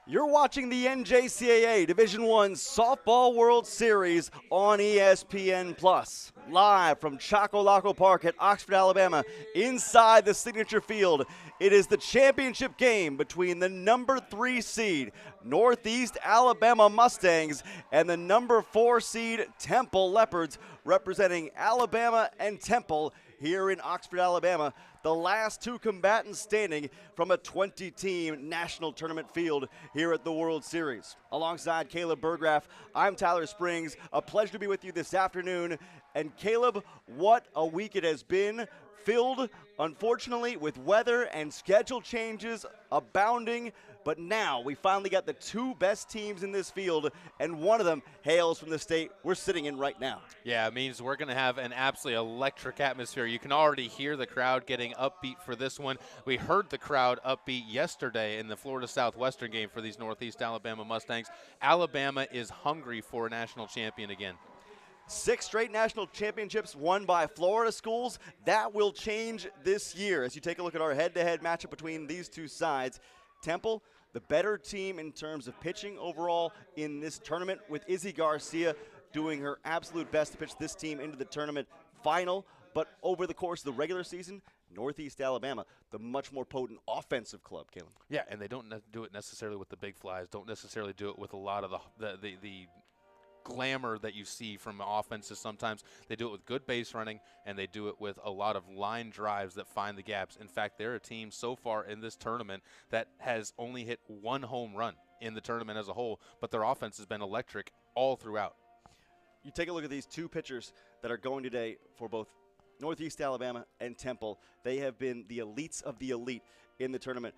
You're watching the NJCAA Division I Softball World Series on ESPN Plus, live from Chocolaco Park at Oxford, Alabama, inside the Signature Field. It is the championship game between the number 3 seed Northeast Alabama Mustangs and the number 4 seed Temple Leopards, representing Alabama and Temple here in Oxford, Alabama, the last two combatants standing from a 20-team national tournament field here at the World Series. Alongside Caleb Burgraff, I'm Tyler Springs. A pleasure to be with you this afternoon. And Caleb, what a week it has been, filled, unfortunately, with weather and schedule changes abounding. But now we finally got the two best teams in this field, and one of them hails from the state we're sitting in right now. Yeah, it means we're going to have an absolutely electric atmosphere. You can already hear the crowd getting upbeat for this one. We heard the crowd upbeat yesterday in the Florida Southwestern game for these Northeast Alabama Mustangs. Alabama is hungry for a national champion again. 6 straight national championships won by Florida schools. That will change this year as you take a look at our head-to-head matchup between these two sides. Temple, the better team in terms of pitching overall in this tournament, with Izzy Garcia doing her absolute best to pitch this team into the tournament final. But over the course of the regular season, Northeast Alabama, the much more potent offensive club, Caleb. Yeah, and they don't do it necessarily with the big flies, don't necessarily do it with a lot of the glamour that you see from offenses. Sometimes they do it with good base running, and they do it with a lot of line drives that find the gaps. In fact, they're a team so far in this tournament that has only hit 1 home run in the tournament as a whole, but their offense has been electric all throughout. You take a look at these two pitchers that are going today for both Northeast Alabama and Temple. They have been the elites of the elite in the tournament.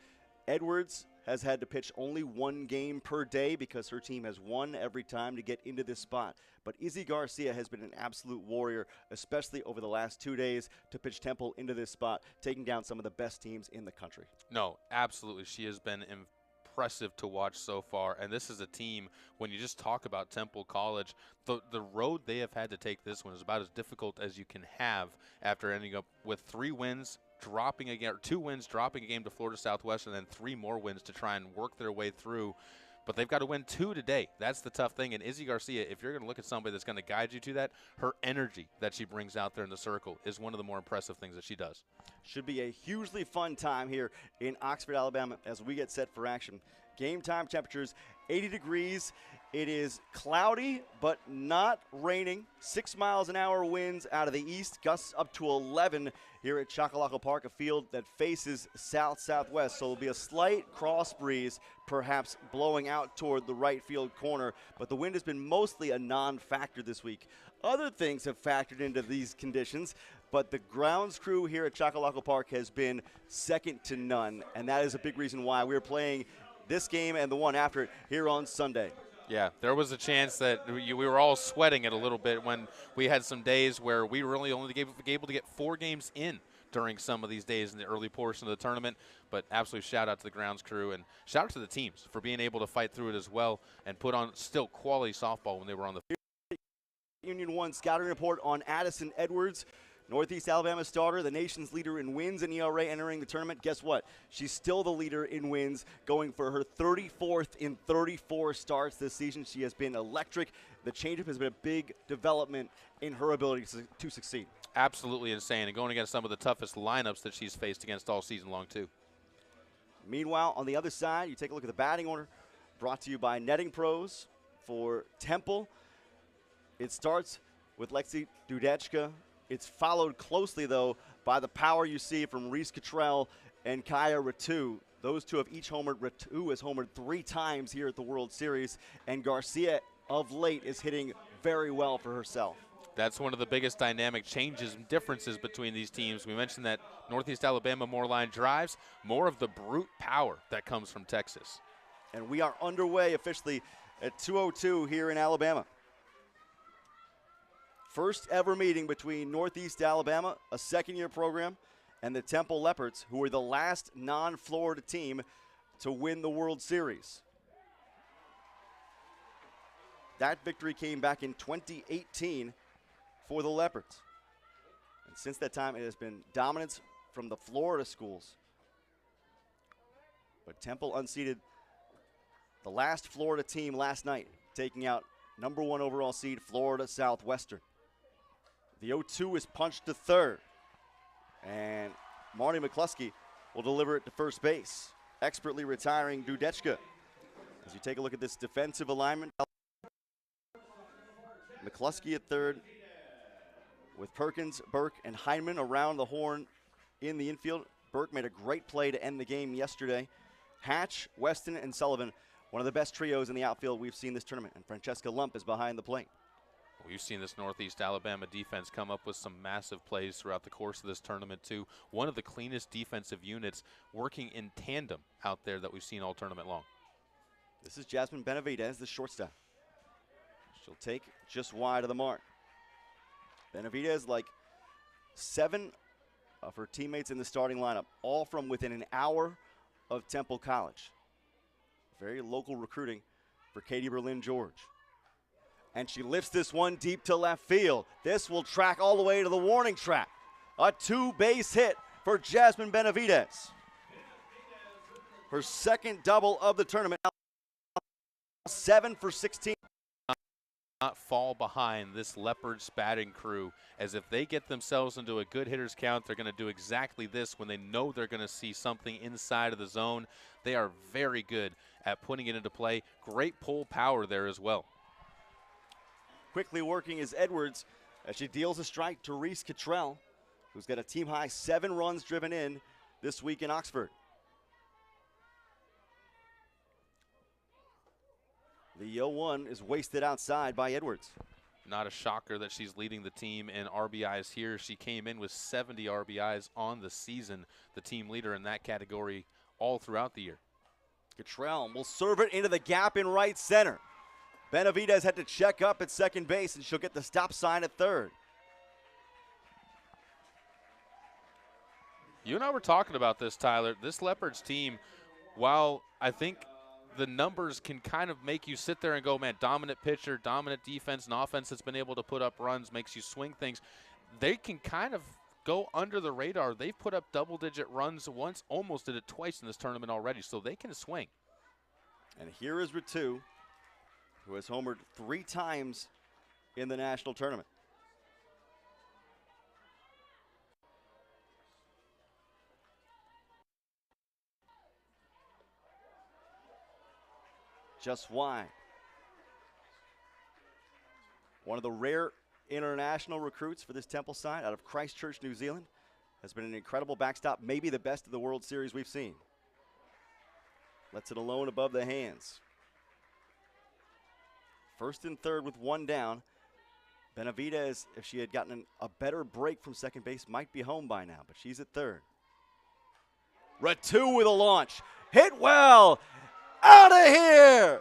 Edwards has had to pitch only 1 game per day because her team has won every time to get into this spot. But Izzy Garcia has been an absolute warrior, especially over the last 2 days, to pitch Temple into this spot, taking down some of the best teams in the country. No, absolutely. She has been impressive to watch so far, and this is a team, when you just talk about Temple College, the road they have had to take this one is about as difficult as you can have after ending up with 3 wins, dropping again, or 2 wins, dropping a game to Florida Southwestern, and then 3 more wins to try and work their way through. But they've got to win 2 today. That's the tough thing. And Izzy Garcia, if you're going to look at somebody that's going to guide you to that, her energy that she brings out there in the circle is one of the more impressive things that she does. Should be a hugely fun time here in Oxford, Alabama, as we get set for action. Game time temperatures 80 degrees. It is cloudy but not raining. 6 miles an hour winds out of the east, gusts up to 11 here at Chocolaco Park, a field that faces south-southwest. So it'll be a slight cross breeze, perhaps blowing out toward the right field corner. But the wind has been mostly a non-factor this week. Other things have factored into these conditions, but the grounds crew here at Chocolaco Park has been second to none, and that is a big reason why we're playing this game and the one after it here on Sunday. Yeah, there was a chance that we were all sweating it a little bit when we had some days where we really only able to get 4 games in during some of these days in the early portion of the tournament. But absolute shout out to the grounds crew, and shout out to the teams for being able to fight through it as well and put on still quality softball when they were on the field. Union 1 scouting report on Addison Edwards. Northeast Alabama starter, the nation's leader in wins and ERA entering the tournament. Guess what? She's still the leader in wins, going for her 34th in 34 starts this season. She has been electric. The changeup has been a big development in her ability to succeed. Absolutely insane, and going against some of the toughest lineups that she's faced against all season long, too. Meanwhile, on the other side, you take a look at the batting order, brought to you by Netting Pros for Temple. It starts with Lexi Dudechka. It's followed closely, though, by the power you see from Reese Cottrell and Kaya Ratu. Those two have each homered. Ratu has homered 3 times here at the World Series, and Garcia, of late, is hitting very well for herself. That's one of the biggest dynamic changes and differences between these teams. We mentioned that Northeast Alabama more line drives, more of the brute power that comes from Texas. And we are underway officially at 2:02 here in Alabama. First ever meeting between Northeast Alabama, a second-year program, and the Temple Leopards, who were the last non-Florida team to win the World Series. That victory came back in 2018 for the Leopards. And since that time, it has been dominance from the Florida schools. But Temple unseated the last Florida team last night, taking out #1 overall seed Florida Southwestern. The 0-2 is punched to third, and Marty McCluskey will deliver it to first base, expertly retiring Dudechka. As you take a look at this defensive alignment, McCluskey at third, with Perkins, Burke, and Heineman around the horn in the infield. Burke made a great play to end the game yesterday. Hatch, Weston, and Sullivan, one of the best trios in the outfield we've seen this tournament, and Francesca Lump is behind the plate. We've seen this Northeast Alabama defense come up with some massive plays throughout the course of this tournament, too. One of the cleanest defensive units working in tandem out there that we've seen all tournament long. This is Jasmine Benavidez, the shortstop. She'll take just wide of the mark. Benavidez, like 7 of her teammates in the starting lineup, all from within an hour of Temple College. Very local recruiting for Katie Berlin-George. And she lifts this one deep to left field. This will track all the way to the warning track. A 2-base hit for Jasmine Benavidez. Her second double of the tournament. 7 for 16. Not fall behind this Leopards batting crew, as if they get themselves into a good hitter's count, they're going to do exactly this when they know they're going to see something inside of the zone. They are very good at putting it into play. Great pull power there as well. Quickly working is Edwards as she deals a strike to Reese Cottrell, who's got a team-high 7 runs driven in this week in Oxford. The 0-1 is wasted outside by Edwards. Not a shocker that she's leading the team in RBIs here. She came in with 70 RBIs on the season, the team leader in that category all throughout the year. Cottrell will serve it into the gap in right center. Benavidez had to check up at second base, and she'll get the stop sign at third. You and I were talking about this, Tyler. This Leopards team, while I think the numbers can kind of make you sit there and go, man, dominant pitcher, dominant defense, and offense that's been able to put up runs, makes you swing things. They can kind of go under the radar. They've put up double-digit runs once, almost did it twice in this tournament already, so they can swing. And here is Ritu, who has homered 3 times in the national tournament. Just wide. One of the rare international recruits for this Temple side out of Christchurch, New Zealand. Has been an incredible backstop, maybe the best of the World Series we've seen. Lets it alone above the hands. First and third with 1 down. Benavidez, if she had gotten a better break from second base, might be home by now, but she's at third. Ritu with a launch. Hit well. Out of here!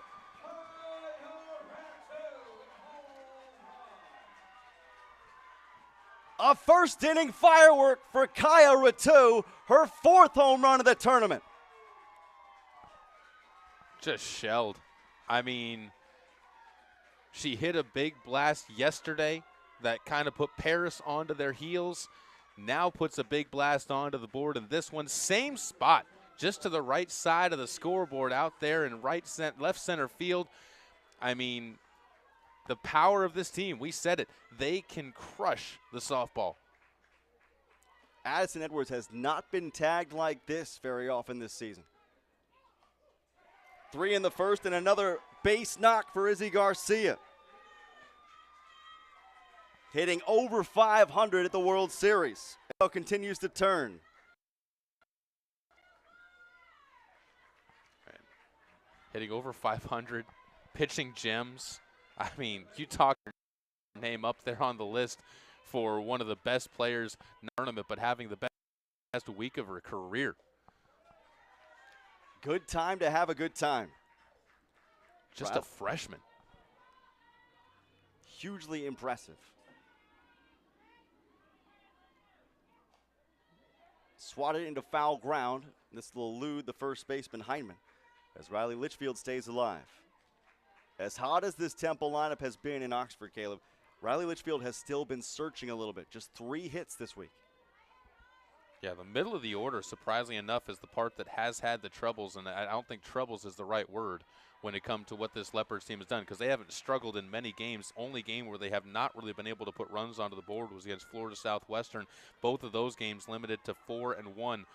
A first inning firework for Kaya Ritu, her 4th home run of the tournament. Just shelled. I mean, she hit a big blast yesterday that kind of put Paris onto their heels. Now puts a big blast onto the board, and this one, same spot. Just to the right side of the scoreboard out there in left center field. I mean, the power of this team, we said it, they can crush the softball. Addison Edwards has not been tagged like this very often this season. 3 in the first and another base knock for Izzy Garcia. Hitting over 500 at the World Series. Continues to turn. Hitting over 500, pitching gems. I mean, you talk your name up there on the list for one of the best players in the tournament, but having the best week of her career. Good time to have a good time. Just a freshman. Hugely impressive. Swatted into foul ground. This will elude the first baseman Heineman as Riley Litchfield stays alive. As hot as this Temple lineup has been in Oxford, Caleb, Riley Litchfield has still been searching a little bit. Just 3 hits this week. Yeah, the middle of the order, surprisingly enough, is the part that has had the troubles, and I don't think troubles is the right word when it comes to what this Leopards team has done, because they haven't struggled in many games. Only game where they have not really been able to put runs onto the board was against Florida Southwestern. Both of those games limited to 4-1.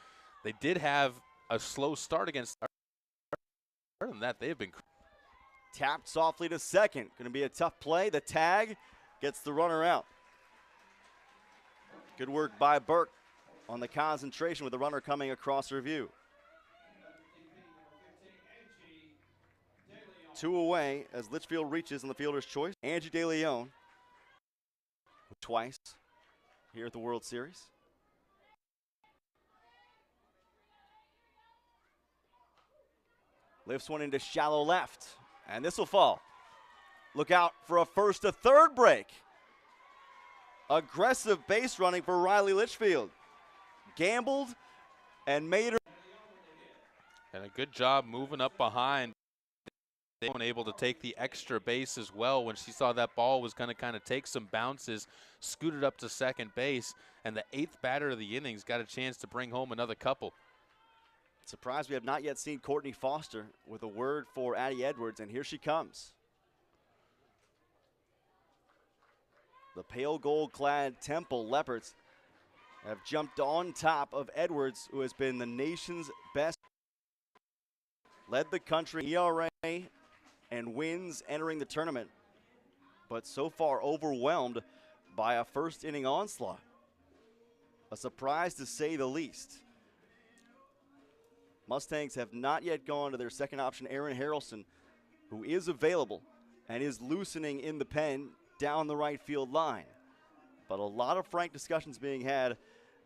They did have a slow start against. Other than that, they have been. Tapped softly to second. Going to be a tough play. The tag gets the runner out. Good work by Burke on the concentration with the runner coming across review. 2 away as Litchfield reaches on the fielder's choice. Angie De Leon twice here at the World Series. Lifts one into shallow left, and this will fall. Look out for a first to third break. Aggressive base running for Riley Litchfield. Gambled and made her. And a good job moving up behind. They weren't able to take the extra base as well when she saw that ball was going to kind of take some bounces, scooted up to second base, and the 8th batter of the innings got a chance to bring home another couple. Surprised we have not yet seen Courtney Foster with a word for Addie Edwards, and here she comes. The pale gold-clad Temple Leopards have jumped on top of Edwards, who has been the nation's best. Led the country ERA and wins entering the tournament, but so far overwhelmed by a first-inning onslaught. A surprise to say the least. Mustangs have not yet gone to their second option, Aaron Harrelson, who is available and is loosening in the pen down the right field line. But a lot of frank discussions being had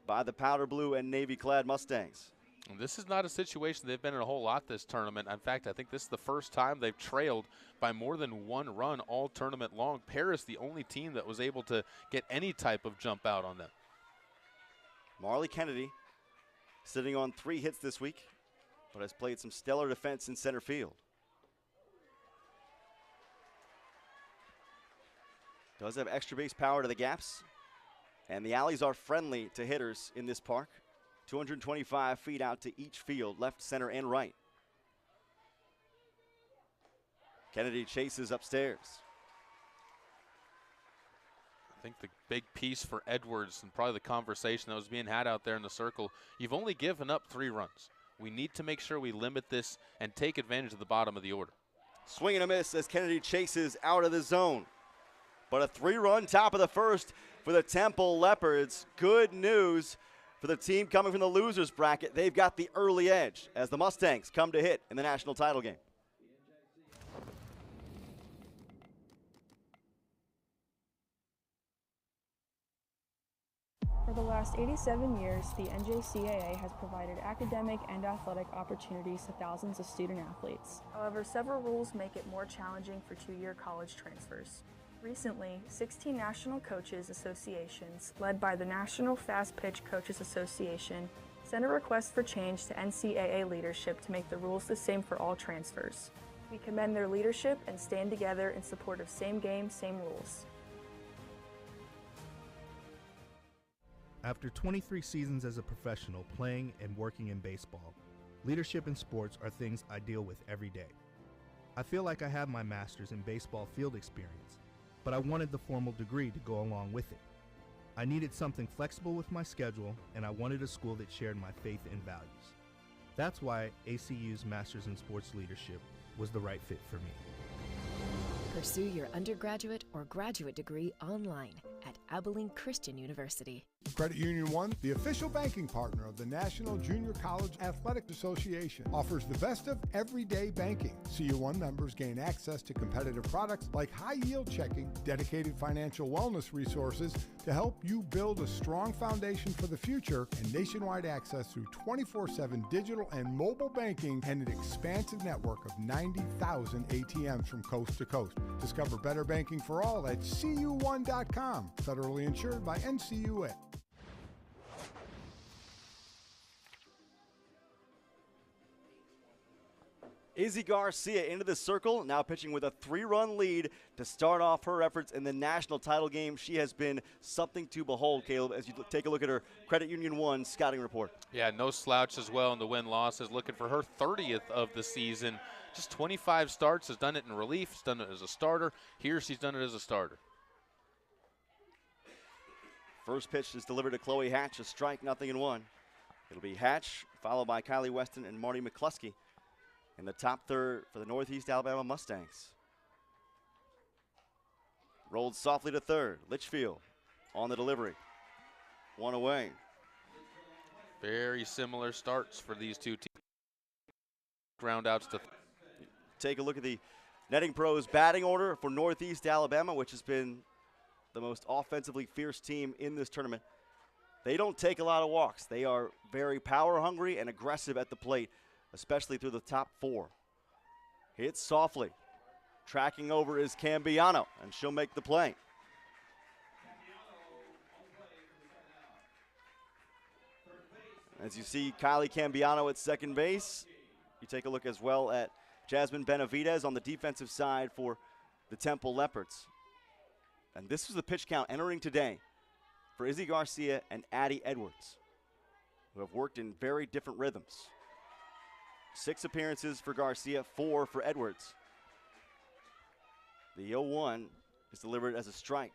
by the powder blue and navy-clad Mustangs. And this is not a situation they've been in a whole lot this tournament. In fact, I think this is the first time they've trailed by more than 1 run all tournament long. Paris, the only team that was able to get any type of jump out on them. Marley Kennedy sitting on 3 hits this week, but has played some stellar defense in center field. Does have extra base power to the gaps, and the alleys are friendly to hitters in this park. 225 feet out to each field, left, center, and right. Kennedy chases upstairs. I think the big piece for Edwards and probably the conversation that was being had out there in the circle, you've only given up 3 runs. We need to make sure we limit this and take advantage of the bottom of the order. Swing and a miss as Kennedy chases out of the zone. But a 3-run top of the first for the Temple Leopards. Good news for the team coming from the losers bracket. They've got the early edge as the Mustangs come to hit in the national title game. For the last 87 years, the NJCAA has provided academic and athletic opportunities to thousands of student athletes. However, several rules make it more challenging for 2-year college transfers. Recently, 16 national coaches associations, led by the National Fast Pitch Coaches Association, sent a request for change to NCAA leadership to make the rules the same for all transfers. We commend their leadership and stand together in support of same game, same rules. After 23 seasons as a professional playing and working in baseball, leadership in sports are things I deal with every day. I feel like I have my master's in baseball field experience, but I wanted the formal degree to go along with it. I needed something flexible with my schedule, and I wanted a school that shared my faith and values. That's why ACU's Master's in Sports Leadership was the right fit for me. Pursue your undergraduate or graduate degree online at Abilene Christian University. Credit Union One, the official banking partner of the National Junior College Athletic Association, offers the best of everyday banking. CU1 members gain access to competitive products like high-yield checking, dedicated financial wellness resources to help you build a strong foundation for the future, and nationwide access through 24/7 digital and mobile banking and an expansive network of 90,000 ATMs from coast to coast. Discover better banking for all at cu1.com. Federally insured by NCUA. Izzy Garcia into the circle, now pitching with a 3-run lead to start off her efforts in the national title game. She has been something to behold, Caleb, as you take a look at her Credit Union 1 scouting report. Yeah, no slouch as well in the win-losses, looking for her 30th of the season. Just 25 starts, has done it in relief, has done it as a starter. Here she's done it as a starter. First pitch is delivered to Chloe Hatch, a strike, 0-1. It'll be Hatch, followed by Kylie Weston and Marty McCluskey in the top third for the Northeast Alabama Mustangs. Rolled softly to third. Litchfield on the delivery. One away. Very similar starts for these two teams. Groundouts to take a look at the Netting Pros batting order for Northeast Alabama, which has been the most offensively fierce team in this tournament. They don't take a lot of walks. They are very power hungry and aggressive at the plate, especially through the top 4. Hits softly. Tracking over is Cambiano, and she'll make the play. As you see Kylie Cambiano at second base, you take a look as well at Jasmine Benavidez on the defensive side for the Temple Leopards. And this was the pitch count entering today for Izzy Garcia and Addie Edwards, who have worked in very different rhythms. 6 appearances for Garcia, 4 for Edwards. The 0-1 is delivered as a strike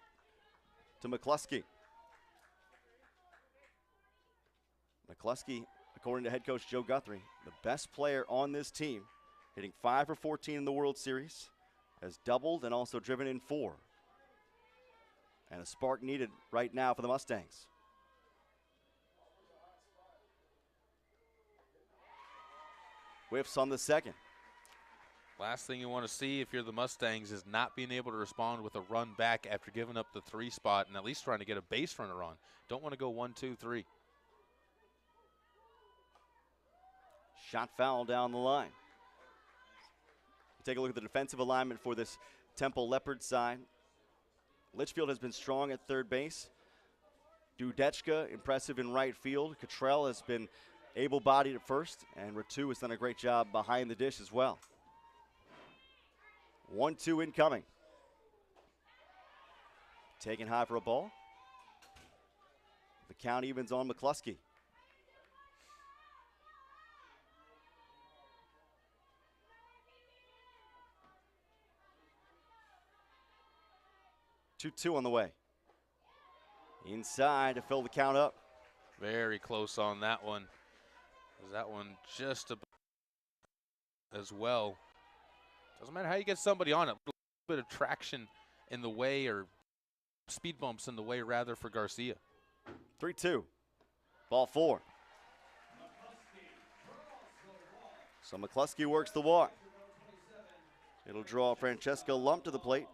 to McCluskey. McCluskey, according to head coach Joe Guthrie, the best player on this team, hitting 5 for 14 in the World Series, has doubled and also driven in 4. And a spark needed right now for the Mustangs. Whiffs on the second. last thing you want to see if you're the Mustangs is not being able to respond with a run back after giving up the 3 spot and at least trying to get a base runner on. Don't want to go 1, 2, 3. Shot foul down the line. Take a look at the defensive alignment for this Temple Leopard side. Litchfield has been strong at third base. Dudechka impressive in right field. Cottrell has been able-bodied at first, and Ratu has done a great job behind the dish as well. 1-2 incoming. Taken high for a ball. The count evens on McCluskey. Two on the way. Inside to fill the count up. Very close on that one. That one just about as well. Doesn't matter how you get somebody on it. A little bit of traction in the way, or speed bumps in the way rather, for Garcia. 3-2. Ball 4. So McCluskey works the walk. It'll draw Francesca Lump to the plate.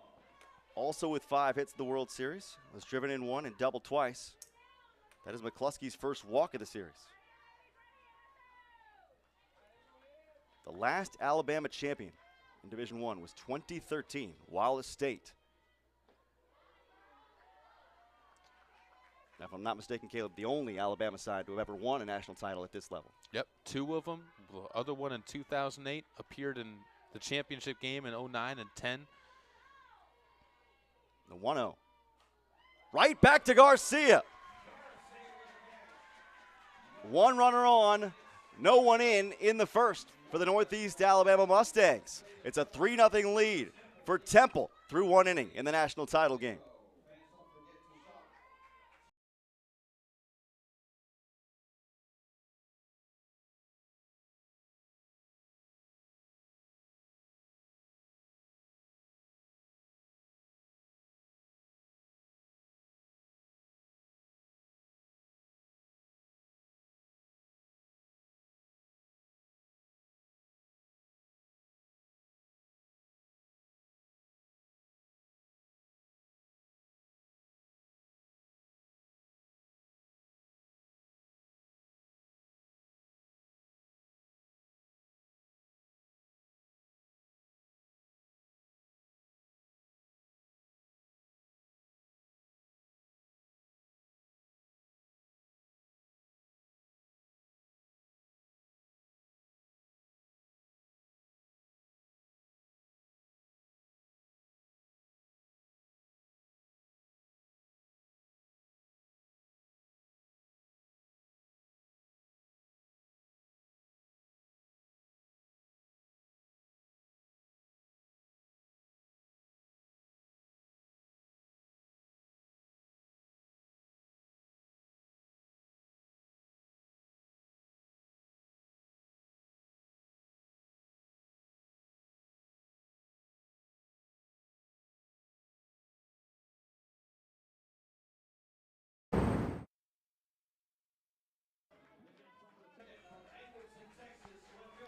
Also with 5 hits in the World Series. Was driven in 1 and doubled twice. That is McCluskey's first walk of the series. The last Alabama champion in Division I was 2013, Wallace State. Now, if I'm not mistaken, Caleb, the only Alabama side to have ever won a national title at this level. Yep, 2 of them. The other one in 2008 appeared in the championship game in 09 and 10. The 1-0. Right back to Garcia. 1 runner on, no one in the first for the Northeast Alabama Mustangs. It's a 3-0 lead for Temple through 1 inning in the national title game.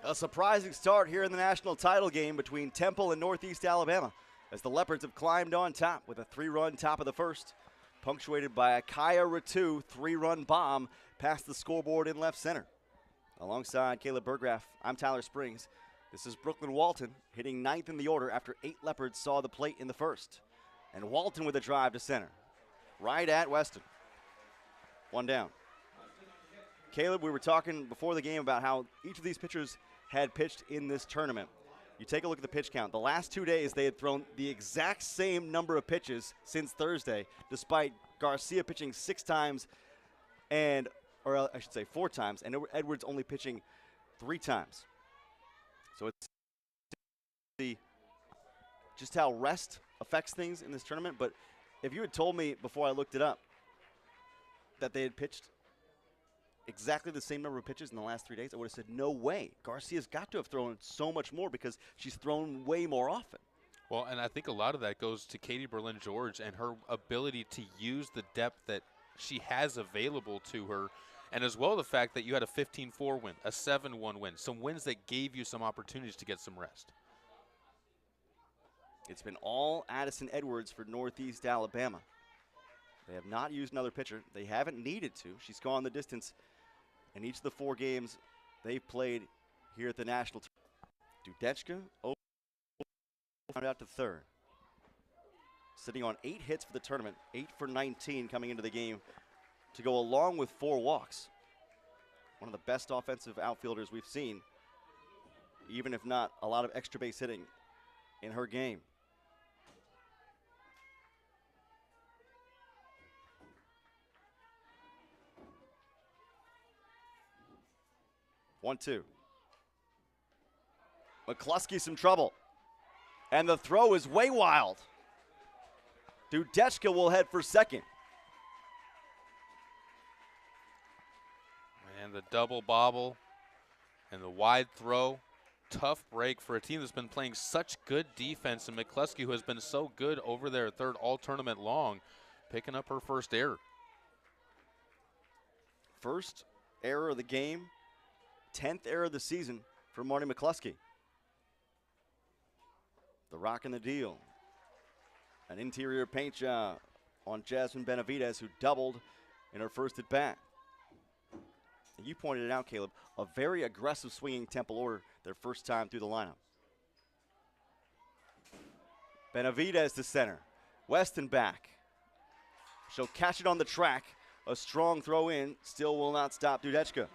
A surprising start here in the national title game between Temple and Northeast Alabama, as the Leopards have climbed on top with a 3-run top of the first, punctuated by a Kaya Ratu 3-run bomb past the scoreboard in left center. Alongside Caleb Burgraff, I'm Tyler Springs. This is Brooklyn Walton hitting 9th in the order after 8 Leopards saw the plate in the first. And Walton with a drive to center, right at Weston. 1 down. Caleb, we were talking before the game about how each of these pitchers had pitched in this tournament. You take a look at the pitch count. The last 2 days, they had thrown the exact same number of pitches since Thursday, despite Garcia pitching 6 times or I should say 4 times, and Edwards only pitching 3 times. So it's just how rest affects things in this tournament. But if you had told me before I looked it up that they had pitched exactly the same number of pitches in the last 3 days, I would have said, no way. Garcia's got to have thrown so much more because she's thrown way more often. Well, and I think a lot of that goes to Katie Berlin-George and her ability to use the depth that she has available to her, and as well the fact that you had a 15-4 win, a 7-1 win, some wins that gave you some opportunities to get some rest. It's been all Addison Edwards for Northeast Alabama. They have not used another pitcher. They haven't needed to. She's gone the distance in each of the 4 games they've played here at the national. Dudechka out to third. Sitting on 8 hits for the tournament, 8 for 19 coming into the game to go along with 4 walks. One of the best offensive outfielders we've seen, even if not a lot of extra base hitting in her game. One, two. McCluskey some trouble. And the throw is way wild. Dudechka will head for second. And the double bobble and the wide throw. Tough break for a team that's been playing such good defense. And McCluskey, who has been so good over their third all tournament long, picking up her first error. First error of the game. 10th error of the season for Marty McCluskey. The rock and the deal. An interior paint job on Jasmine Benavidez, who doubled in her first at bat. And you pointed it out, Caleb, a very aggressive swinging Temple order their first time through the lineup. Benavidez to center. Weston back. She'll catch it on the track. A strong throw in, still will not stop Dudechka.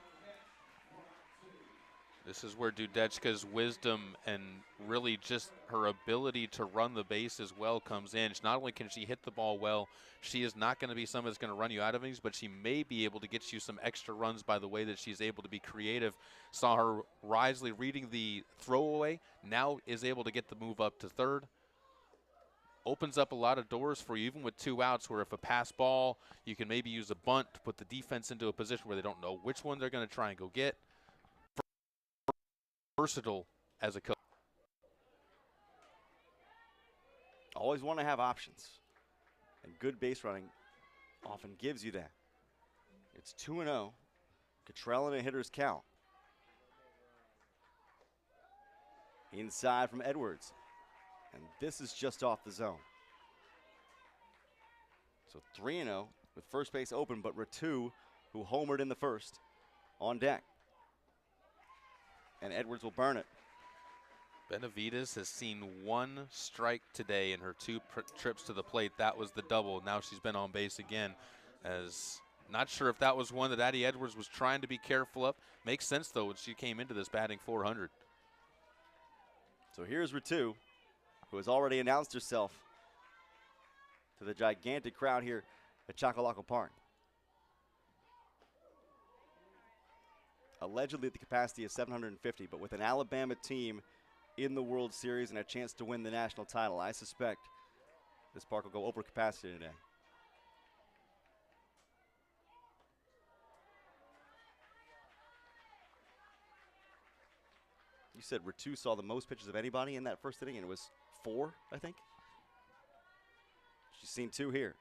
This is where Dudechka's wisdom and really just her ability to run the base as well comes in. Not only can she hit the ball well, she is not going to be someone that's going to run you out of innings, but she may be able to get you some extra runs by the way that she's able to be creative. Saw her wisely reading the throwaway, now is able to get the move up to third. Opens up a lot of doors for you, even with 2 outs, where if a pass ball, you can maybe use a bunt to put the defense into a position where they don't know which one they're going to try and go get. Versatile as a coach. Always want to have options. And good base running often gives you that. It's 2-0. Cottrell in a hitter's count. Inside from Edwards. And this is just off the zone. So 3-0 with first base open, but Ratu, who homered in the first, on deck. And Edwards will burn it. Benavidez has seen 1 strike today in her 2 trips to the plate. That was the double. Now she's been on base again. As not sure if that was one that Addie Edwards was trying to be careful of. Makes sense, though, when she came into this batting .400. So here's Ratu, who has already announced herself to the gigantic crowd here at Chocolaco Park. Allegedly the capacity is 750, but with an Alabama team in the World Series and a chance to win the national title, I suspect this park will go over capacity today. You said Ratu saw the most pitches of anybody in that first inning, and it was 4, I think. She's seen 2 here.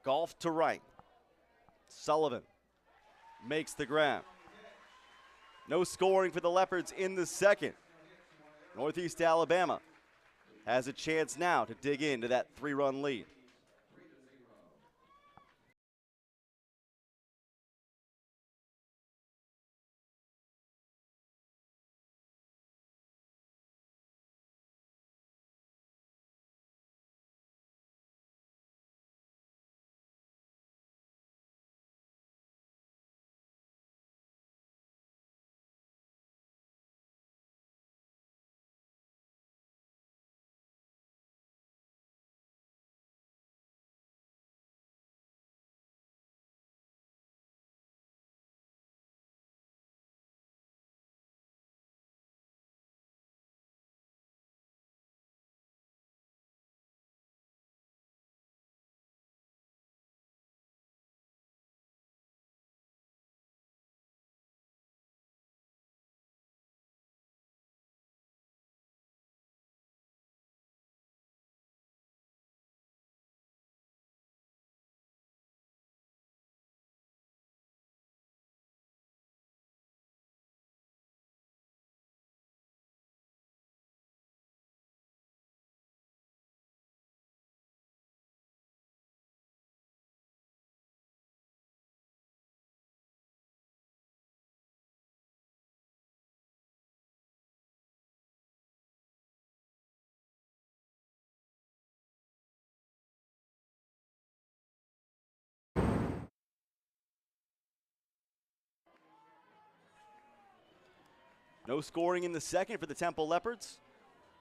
Golf to right. Sullivan makes the grab. No scoring for the Leopards in the second. Northeast Alabama has a chance now to dig into that 3-run lead. No scoring in the second for the Temple Leopards.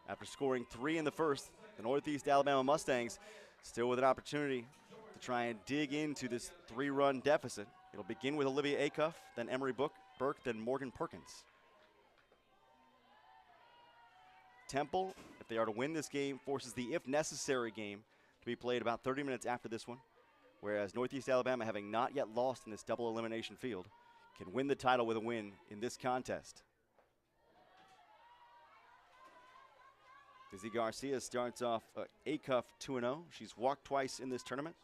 After scoring 3 in the first, the Northeast Alabama Mustangs still with an opportunity to try and dig into this 3-run deficit. It'll begin with Olivia Acuff, then Emery Burke, then Morgan Perkins. Temple, if they are to win this game, forces the if necessary game to be played about 30 minutes after this one, whereas Northeast Alabama, having not yet lost in this double elimination field, can win the title with a win in this contest. Izzy Garcia starts off Acuff 2-0. She's walked twice in this tournament,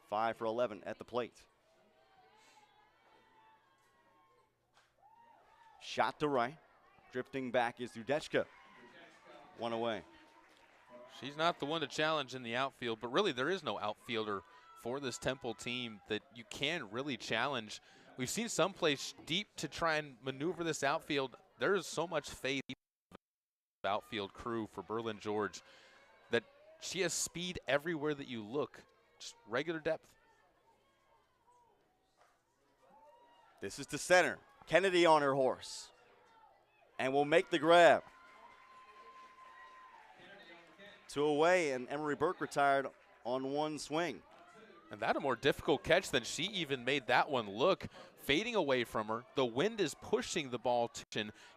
5 for 11 at the plate. Shot to right. Drifting back is Udechka. 1 away. She's not the one to challenge in the outfield, but really there is no outfielder for this Temple team that you can really challenge. We've seen some play deep to try and maneuver this outfield. There is so much faith in the outfield crew for Berlin George that she has speed everywhere that you look, just regular depth. This is to center. Kennedy on her horse and will make the grab. 2 away, and Emery Burke retired on 1 swing. And that a more difficult catch than she even made that one look. Fading away from her. The wind is pushing the ball.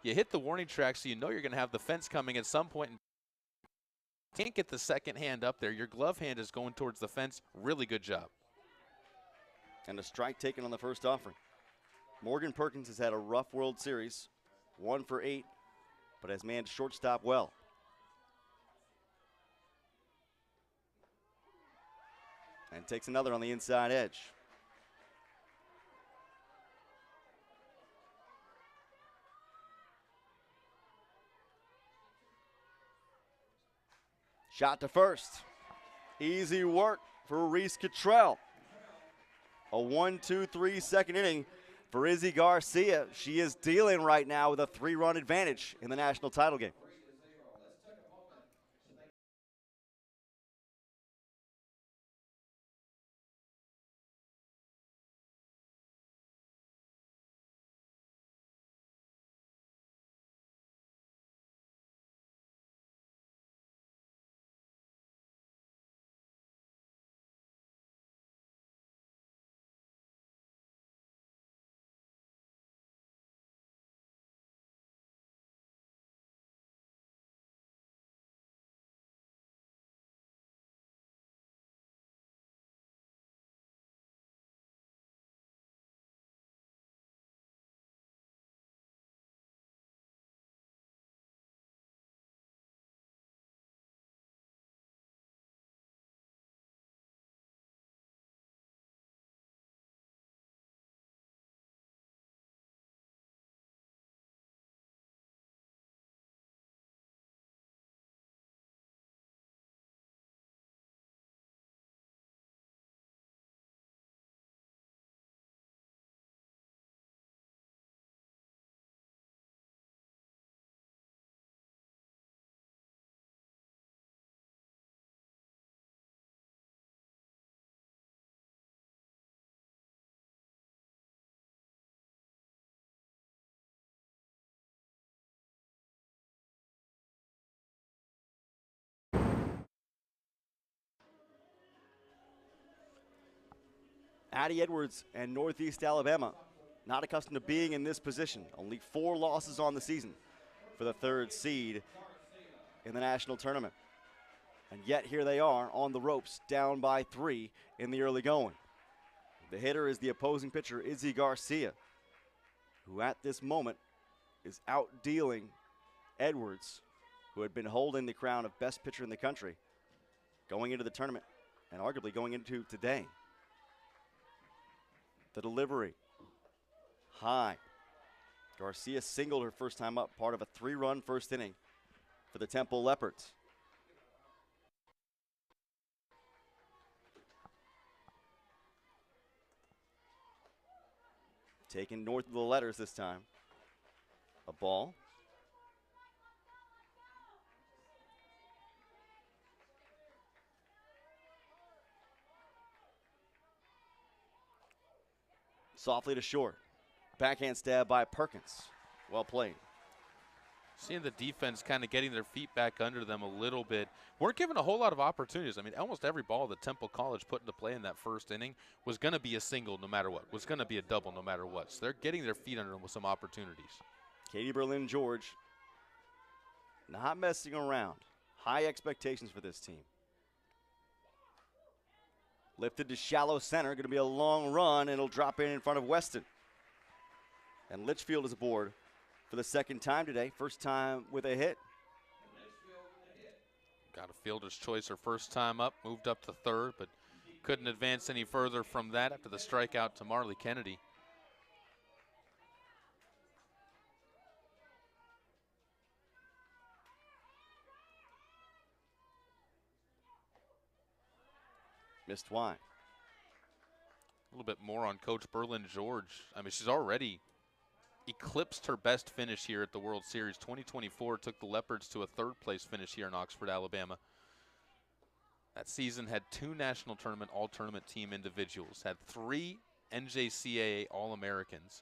You hit the warning track, so you know you're going to have the fence coming at some point. Can't get the second hand up there. Your glove hand is going towards the fence. Really good job. And a strike taken on the first offering. Morgan Perkins has had a rough World Series, 1 for 8, but has manned shortstop well. And takes another on the inside edge. Shot to first. Easy work for Reese Cottrell. A 1-2-3 second inning for Izzy Garcia. She is dealing right now with a 3-run advantage in the national title game. Addie Edwards and Northeast Alabama, not accustomed to being in this position. Only 4 losses on the season for the 3rd seed in the national tournament. And yet here they are on the ropes, down by 3 in the early going. The hitter is the opposing pitcher, Izzy Garcia, who at this moment is outdealing Edwards, who had been holding the crown of best pitcher in the country going into the tournament and arguably going into today. The delivery, high. Garcia singled her first time up, part of a 3-run first inning for the Temple Leopards. Taken north of the letters this time. A ball. Softly to short. Backhand stab by Perkins. Well played. Seeing the defense kind of getting their feet back under them a little bit. Weren't given a whole lot of opportunities. I mean, almost every ball that Temple College put into play in that first inning was going to be a single no matter what, was going to be a double no matter what. So they're getting their feet under them with some opportunities. Katie Berlin George not messing around. High expectations for this team. Lifted to shallow center, going to be a long run, and it'll drop in front of Weston. And Litchfield is aboard for the 2nd time today, first time with a hit. Got a fielder's choice her first time up, moved up to 3rd, but couldn't advance any further from that after the strikeout to Marley Kennedy. Missed wide. A little bit more on Coach Berlin George. I mean, she's already eclipsed her best finish here at the World Series. 2024 took the Leopards to a 3rd place finish here in Oxford, Alabama. That season had 2 national tournament all-tournament team individuals, had 3 NJCAA All-Americans,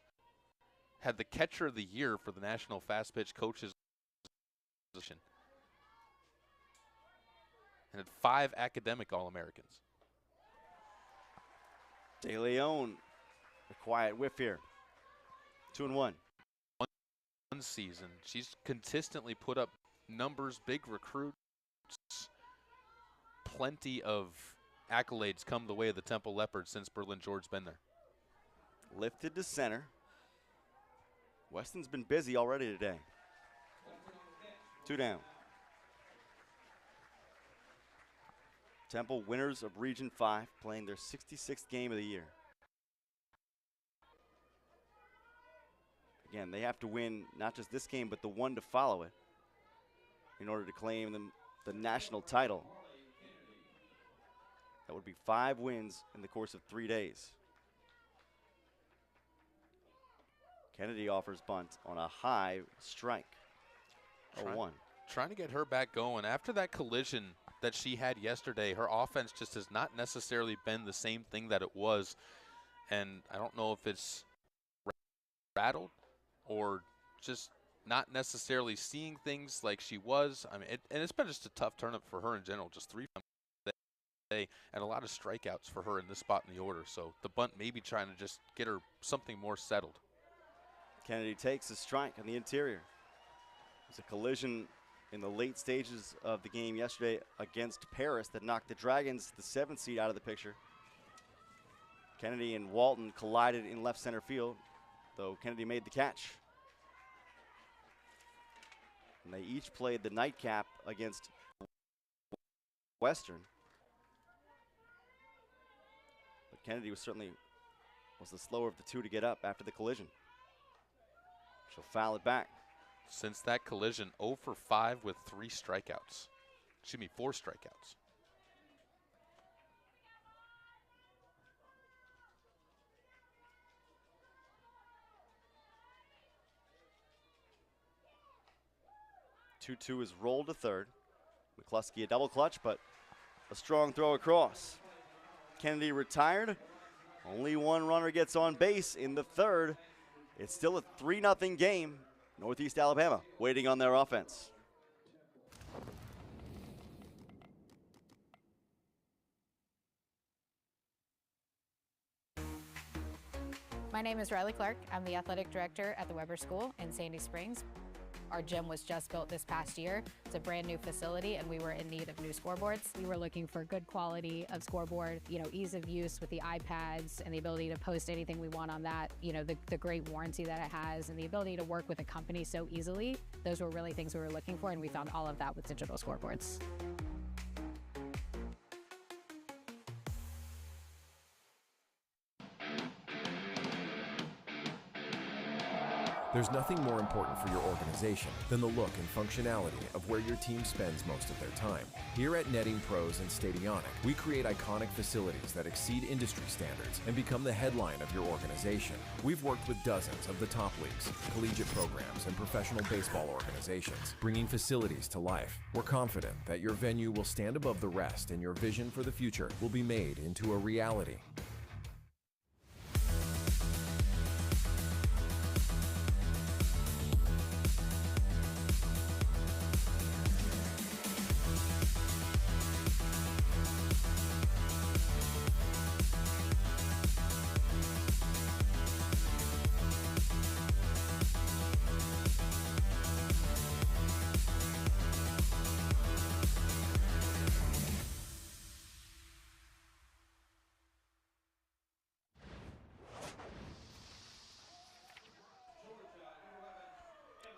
had the catcher of the year for the National Fast Pitch Coaches position, and had 5 academic All-Americans. De Leon, a quiet whiff here. 2-1. One season, she's consistently put up numbers, big recruits, plenty of accolades come the way of the Temple Leopards since Berlin George's been there. Lifted to center. Weston's been busy already today. 2 down. Temple winners of Region 5 playing their 66th game of the year. Again, they have to win not just this game, but the one to follow it in order to claim the national title. That would be 5 wins in the course of 3 days. Kennedy offers bunt on a high strike. 0-1. Trying to get her back going. After that collision that she had yesterday, her offense just has not necessarily been the same thing that it was. And I don't know if it's rattled or just not necessarily seeing things like she was. I mean, and it's been just a tough tournament for her in general. Just 3 day and a lot of strikeouts for her in this spot in the order. So the bunt maybe trying to just get her something more settled. Kennedy takes a strike on the interior. There's a collision in the late stages of the game yesterday against Paris that knocked the Dragons, the 7th seed, out of the picture. Kennedy and Walton collided in left center field, though Kennedy made the catch. And they each played the nightcap against Western. But Kennedy was the slower of the 2 to get up after the collision. She'll foul it back. Since that collision, 0 for 5 with 3 strikeouts. Excuse me, 4 strikeouts. Two is rolled to third. McCluskey a double clutch, but a strong throw across. Kennedy retired. Only 1 runner gets on base in the 3rd. It's still a 3-0 game. Northeast Alabama waiting on their offense. My name is Riley Clark. I'm the athletic director at the Weber School in Sandy Springs. Our gym was just built this past year. It's a brand new facility and we were in need of new scoreboards. We were looking for good quality of scoreboard, ease of use with the iPads and the ability to post anything we want on that, the great warranty that it has and the ability to work with a company so easily. Those were really things we were looking for and we found all of that with digital scoreboards. There's nothing more important for your organization than the look and functionality of where your team spends most of their time. Here at Netting Pros and Stadionic, we create iconic facilities that exceed industry standards and become the headline of your organization. We've worked with dozens of the top leagues, collegiate programs, and professional baseball organizations, bringing facilities to life. We're confident that your venue will stand above the rest and your vision for the future will be made into a reality.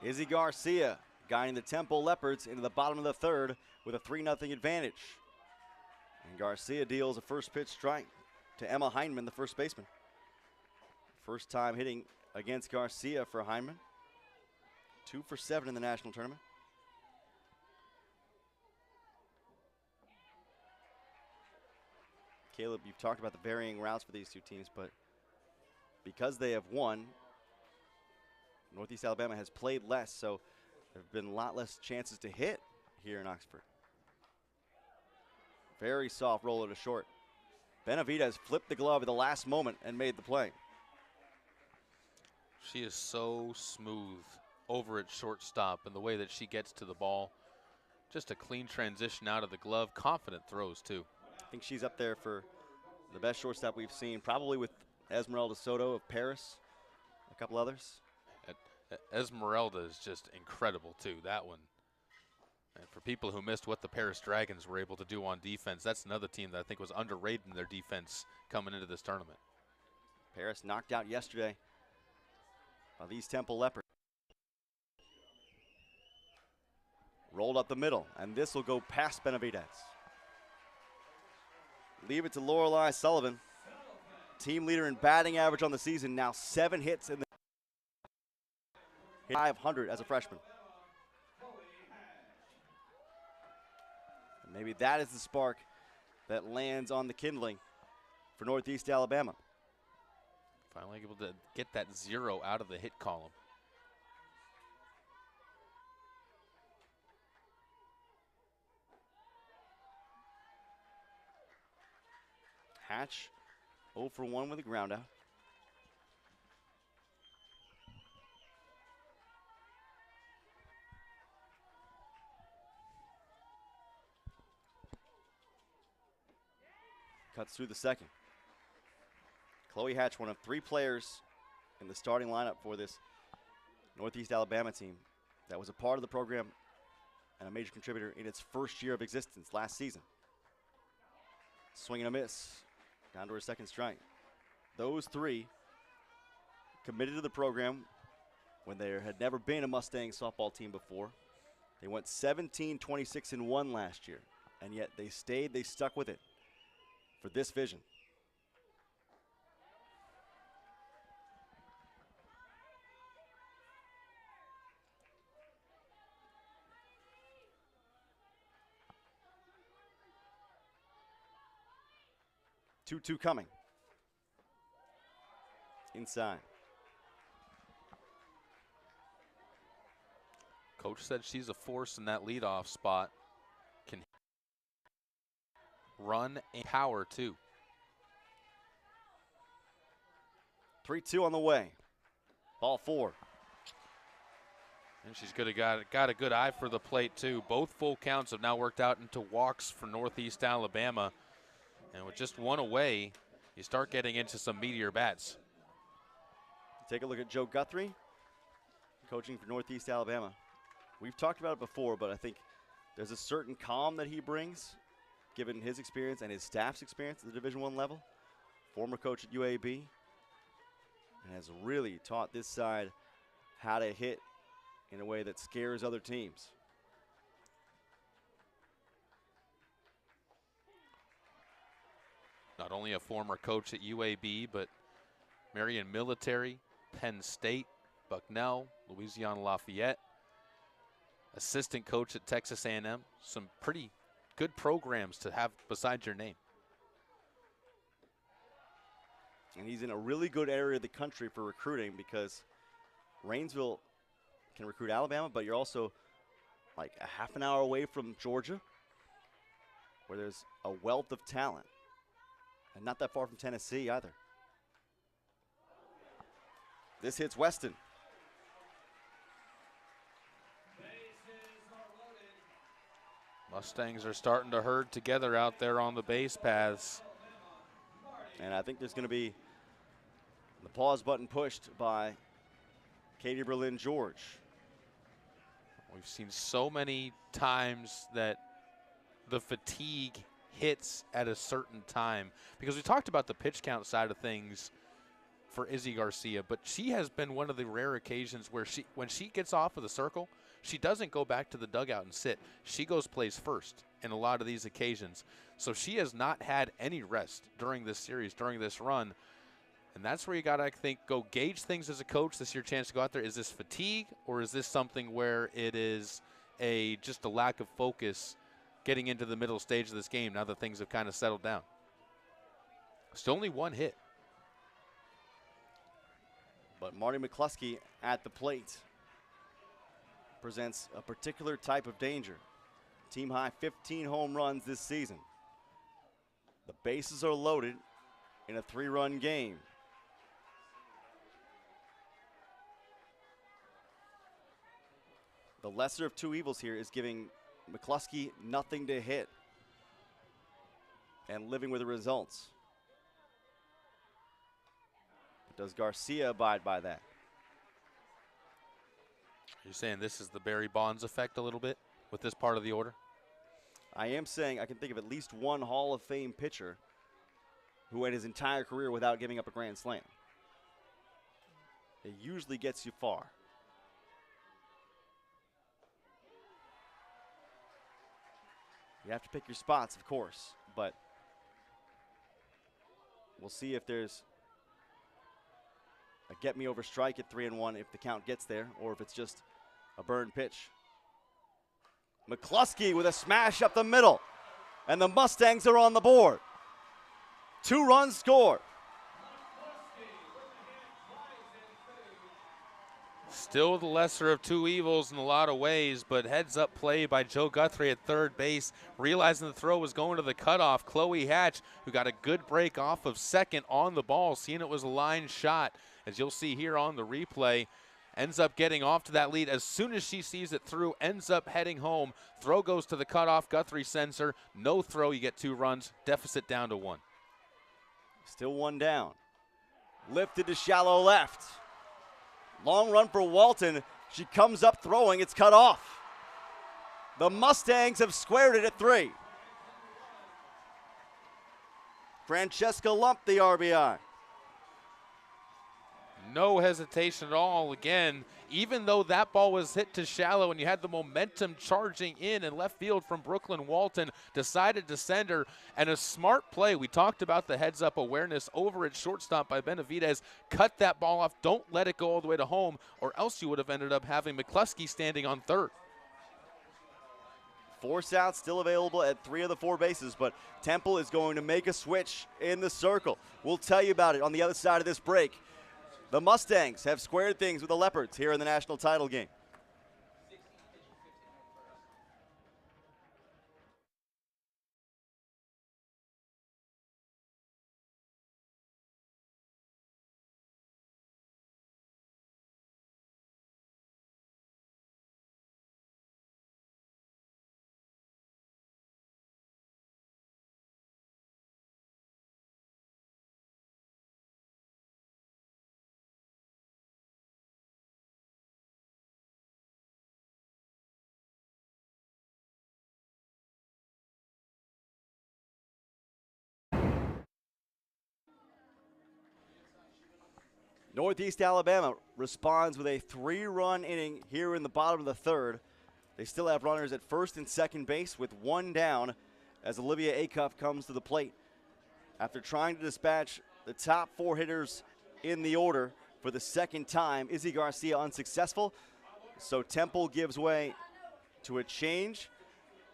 Izzy Garcia guiding the Temple Leopards into the bottom of the third with a 3-0 advantage. And Garcia deals a first pitch strike to Emma Heineman, the first baseman. First time hitting against Garcia for Heineman. 2 for 7 in the national tournament. Caleb, you've talked about the varying routes for these two teams, but because they have won, Northeast Alabama has played less, so there have been a lot less chances to hit here in Oxford. Very soft roller to short. Benavidez flipped the glove at the last moment and made the play. She is so smooth over at shortstop and the way that she gets to the ball. Just a clean transition out of the glove. Confident throws, too. I think she's up there for the best shortstop we've seen, probably with Esmeralda Soto of Paris, a couple others. Esmeralda is just incredible, too. That one. And for people who missed what the Paris Dragons were able to do on defense, that's another team that I think was underrated in their defense coming into this tournament. Paris knocked out yesterday by these Temple Leopards. Rolled up the middle, and this will go past Benavidez. Leave it to Lorelei Sullivan. Team leader in batting average on the season, now 7 hits in the 500 as a freshman. And maybe that is the spark that lands on the kindling for Northeast Alabama. Finally able to get that 0 out of the hit column. Hatch 0 for 1 with a ground out. Cuts through the second. Chloe Hatch, one of 3 players in the starting lineup for this Northeast Alabama team that was a part of the program and a major contributor in its first year of existence last season. Swing and a miss. Down to her second strike. Those 3 committed to the program when there had never been a Mustang softball team before. They went 17-26-1 last year, and yet they stayed, they stuck with it for this vision. Two coming. Inside. Coach said she's a force in that leadoff spot. Can run and power, too. 3-2 on the way. Ball 4. And she's got a good eye for the plate, too. Both full counts have now worked out into walks for Northeast Alabama. And with just one away, you start getting into some meteor bats. Take a look at Joe Guthrie, coaching for Northeast Alabama. We've talked about it before, but I think there's a certain calm that he brings, given his experience and his staff's experience at the Division I level. Former coach at UAB, and has really taught this side how to hit in a way that scares other teams. Not only a former coach at UAB, but Marion Military, Penn State, Bucknell, Louisiana Lafayette, assistant coach at Texas A&M. Some pretty good programs to have besides your name. And he's in a really good area of the country for recruiting because Rainsville can recruit Alabama, but you're also like a half an hour away from Georgia, where there's a wealth of talent. And not that far from Tennessee either. This hits Weston. Mustangs are starting to herd together out there on the base paths. And I think there's going to be the pause button pushed by Katie Berlin George. We've seen so many times that the fatigue hits at a certain time, because we talked about the pitch count side of things for Izzy Garcia, but she has been one of the rare occasions where when she gets off of the circle, she doesn't go back to the dugout and sit. She goes plays first in a lot of these occasions. So she has not had any rest during this series, during this run. And that's where you got to, I think, go gauge things as a coach. This is your chance to go out there. Is this fatigue, or is this something where it is just a lack of focus getting into the middle stage of this game now that things have kind of settled down? It's only one hit. But Marty McCluskey at the plate presents a particular type of danger. Team high 15 home runs this season. The bases are loaded in a 3-run game. The lesser of two evils here is giving McCluskey nothing to hit and living with the results. Does Garcia abide by that? You're saying this is the Barry Bonds effect a little bit with this part of the order? I am saying I can think of at least one Hall of Fame pitcher who went his entire career without giving up a grand slam. It usually gets you far. You have to pick your spots, of course, but we'll see if there's a get-me-over strike at 3-1 if the count gets there, or if it's just a burn pitch. McCluskey with a smash up the middle, and the Mustangs are on the board. 2 runs scored. Still the lesser of two evils in a lot of ways, but heads-up play by Joe Guthrie at third base, realizing the throw was going to the cutoff. Chloe Hatch, who got a good break off of second on the ball, seeing it was a line shot, as you'll see here on the replay, ends up getting off to that lead. As soon as she sees it through, ends up heading home. Throw goes to the cutoff. Guthrie sends her. No throw, you get 2 runs. Deficit down to 1. Still 1 down. Lifted to shallow left. Long run for Walton. She comes up throwing. It's cut off. The Mustangs have squared it at 3. Francesca Lump, the RBI. No hesitation at all. Again, even though that ball was hit to shallow and you had the momentum charging in left field from Brooklyn Walton, decided to send her, and a smart play. We talked about the heads-up awareness over at shortstop by Benavidez. Cut that ball off. Don't let it go all the way to home, or else you would have ended up having McCluskey standing on third. Force out still available at 3 of the 4 bases, but Temple is going to make a switch in the circle. We'll tell you about it on the other side of this break. The Mustangs have squared things with the Leopards here in the national title game. Northeast Alabama responds with a 3-run inning here in the bottom of the third. They still have runners at first and second base with one down as Olivia Acuff comes to the plate. After trying to dispatch the top 4 hitters in the order for the second time, Izzy Garcia unsuccessful. So Temple gives way to a change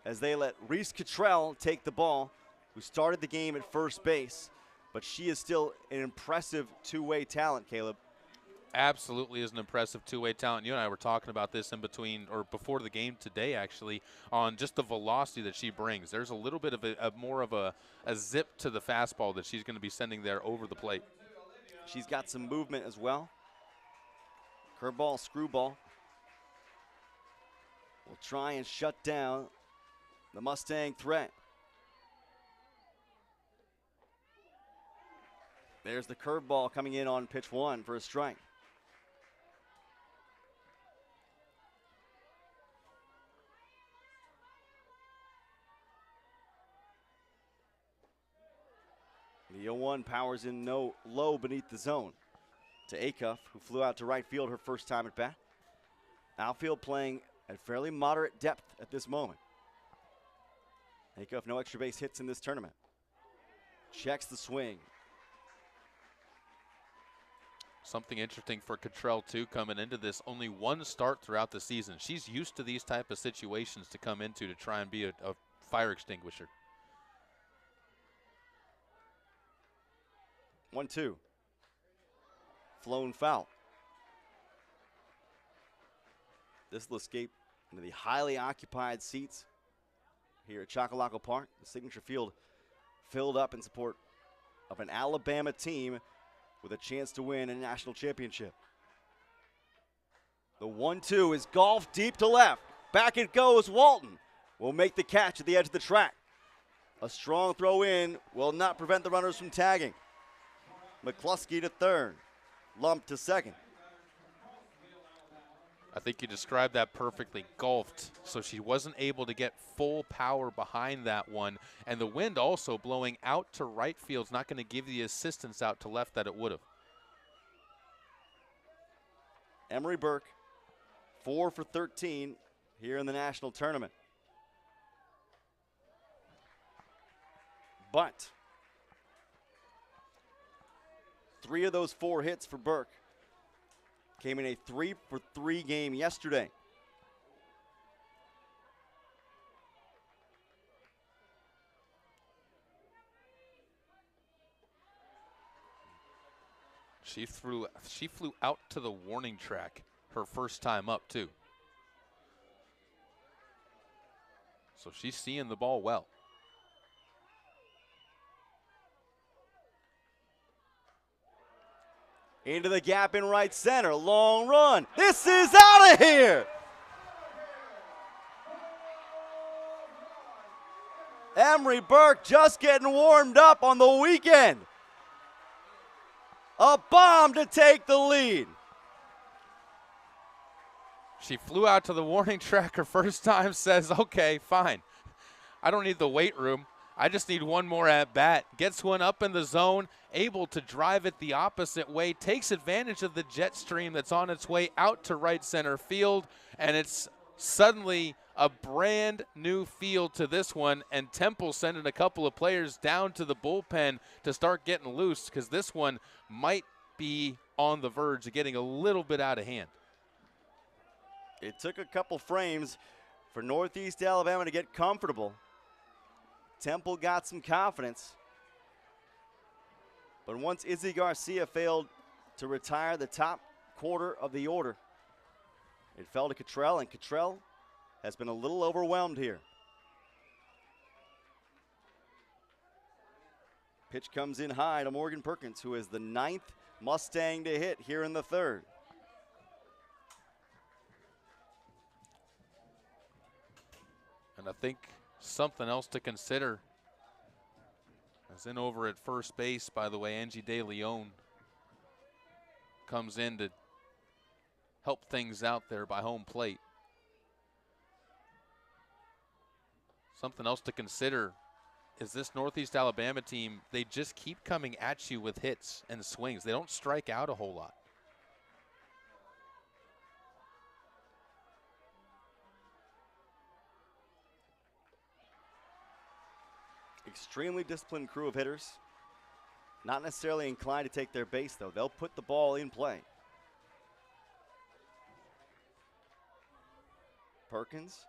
as they let Reese Cottrell take the ball, who started the game at first base. But she is still an impressive two-way talent, Caleb. Absolutely is an impressive two-way talent. You and I were talking about this in between, or before the game today, actually, on just the velocity that she brings. There's a little bit of more of a zip to the fastball that she's going to be sending there over the plate. She's got some movement as well. Curveball, screwball. Will try and shut down the Mustang threat. There's the curveball coming in on pitch 1 for a strike. The 0-1 powers in low beneath the zone to Acuff, who flew out to right field her first time at bat. Outfield playing at fairly moderate depth at this moment. Acuff, no extra base hits in this tournament. Checks the swing. Something interesting for Cottrell, too, coming into this. Only one start throughout the season. She's used to these type of situations to come into to try and be a fire extinguisher. 1-2. Flown foul. This will escape into the highly occupied seats here at Chocolaco Park. The Signature Field filled up in support of an Alabama team with a chance to win a national championship. The 1-2 is golfed deep to left. Back it goes. Walton will make the catch at the edge of the track. A strong throw in will not prevent the runners from tagging. McCluskey to third. Lump to second. I think you described that perfectly. Golfed, so she wasn't able to get full power behind that one. And the wind also blowing out to right field is not going to give the assistance out to left that it would have. Emery Burke, 4 for 13 here in the national tournament. But 3 of those 4 hits for Burke came in a 3 for 3 game yesterday. She flew out to the warning track her first time up, too. So she's seeing the ball well. Into the gap in right center. Long run. This is out of here. Emery Burke just getting warmed up on the weekend. A bomb to take the lead. She flew out to the warning track her first time, says, okay, fine. I don't need the weight room. I just need one more at bat. Gets one up in the zone, able to drive it the opposite way, takes advantage of the jet stream that's on its way out to right center field, and it's suddenly a brand new field to this one, and Temple sending a couple of players down to the bullpen to start getting loose because this one might be on the verge of getting a little bit out of hand. It took a couple frames for Northeast Alabama to get comfortable. Temple got some confidence. But once Izzy Garcia failed to retire the top quarter of the order, it fell to Cottrell, and Cottrell has been a little overwhelmed here. Pitch comes in high to Morgan Perkins, who is the 9th Mustang to hit here in the third. And I think something else to consider is in over at first base, by the way, Angie De Leon comes in to help things out there by home plate. Something else to consider is this Northeast Alabama team, they just keep coming at you with hits and swings. They don't strike out a whole lot. Extremely disciplined crew of hitters. Not necessarily inclined to take their base, though. They'll put the ball in play. Perkins.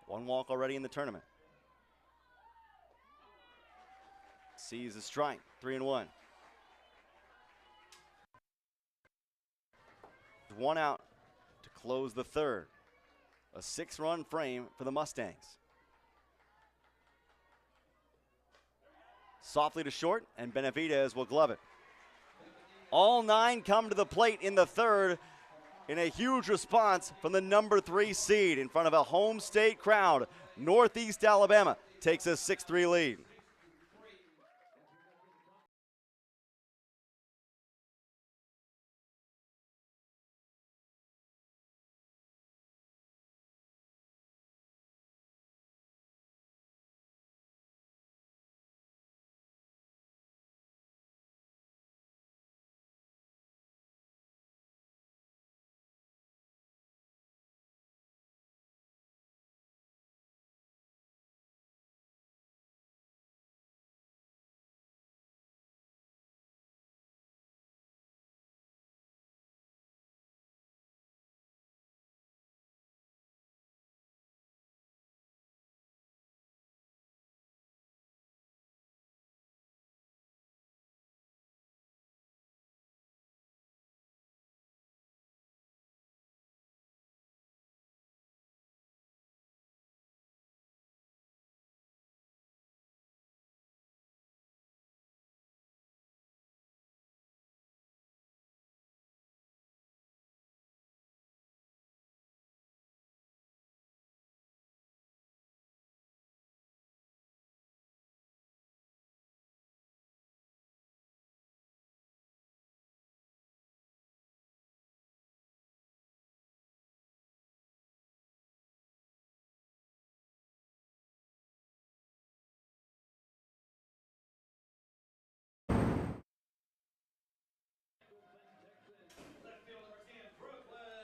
One walk already in the tournament. Sees a strike, 3-1. One out to close the third. A 6-run frame for the Mustangs. Softly to short, and Benavidez will glove it. All 9 come to the plate in the third in a huge response from the number 3 seed in front of a home state crowd. Northeast Alabama takes a 6-3 lead.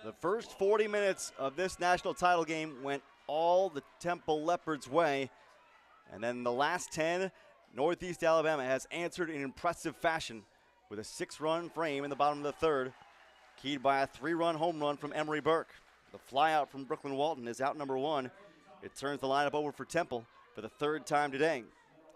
The first 40 minutes of this national title game went all the Temple Leopards' way. And then the last 10, Northeast Alabama has answered in impressive fashion with a 6-run frame in the bottom of the third, keyed by a 3-run home run from Emery Burke. The flyout from Brooklyn Walton is out number 1. It turns the lineup over for Temple for the 3rd time today,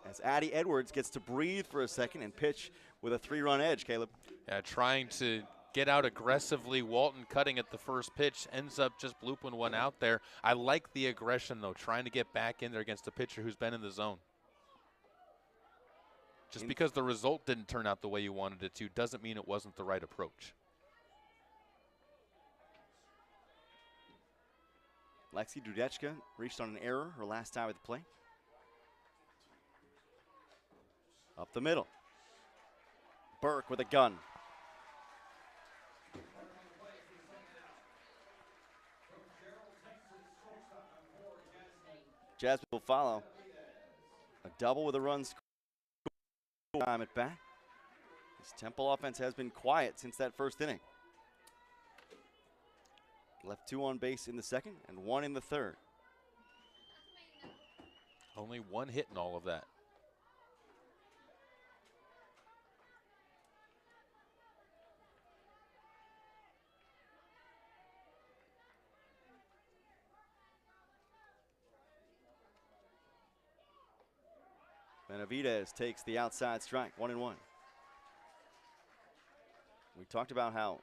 as Addie Edwards gets to breathe for a second and pitch with a 3-run edge, Caleb. Yeah, trying to get out aggressively. Walton cutting at the first pitch, ends up just blooping one out there. I like the aggression, though, trying to get back in there against a pitcher who's been in the zone. Just because the result didn't turn out the way you wanted it to doesn't mean it wasn't the right approach. Lexi Dudechka reached on an error her last time at the plate. Up the middle. Burke with a gun. Jasmine will follow. A double with a run score. Time at bat. This Temple offense has been quiet since that first inning. Left 2 on base in the second and 1 in the third. Only 1 hit in all of that. Benavidez takes the outside strike, 1-1. We talked about how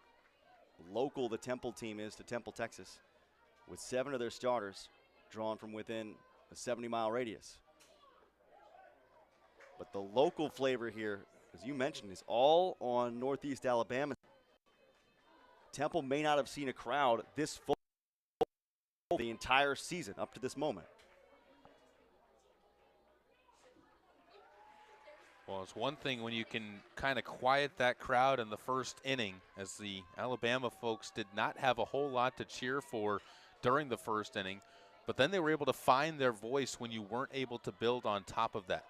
local the Temple team is to Temple, Texas, with 7 of their starters drawn from within a 70-mile radius. But the local flavor here, as you mentioned, is all on Northeast Alabama. Temple may not have seen a crowd this full the entire season up to this moment. Well, it's one thing when you can kind of quiet that crowd in the first inning, as the Alabama folks did not have a whole lot to cheer for during the first inning, but then they were able to find their voice when you weren't able to build on top of that.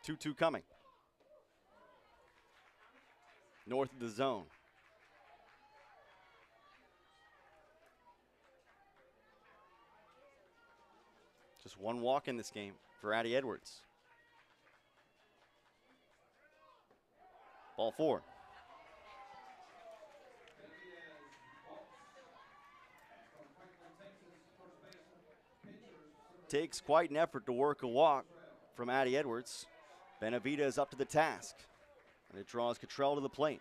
Two coming. North of the zone. one walk in this game for Addie Edwards. Ball 4. Takes quite an effort to work a walk from Addie Edwards. Benavidez up to the task, and it draws Cottrell to the plate.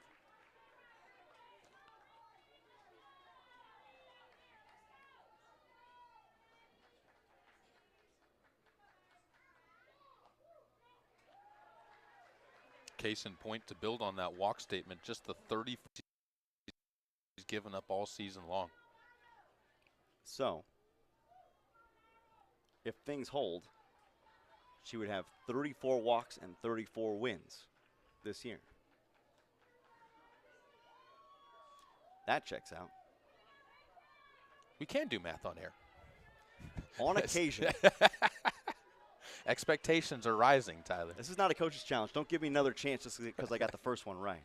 Case in point, to build on that walk statement, just the 30 he's given up all season long. So, if things hold, she would have 34 walks and 34 wins this year. That checks out. We can do math on air. On occasion. Expectations are rising, Tyler. This is not a coach's challenge. Don't give me another chance just because I got the first one right.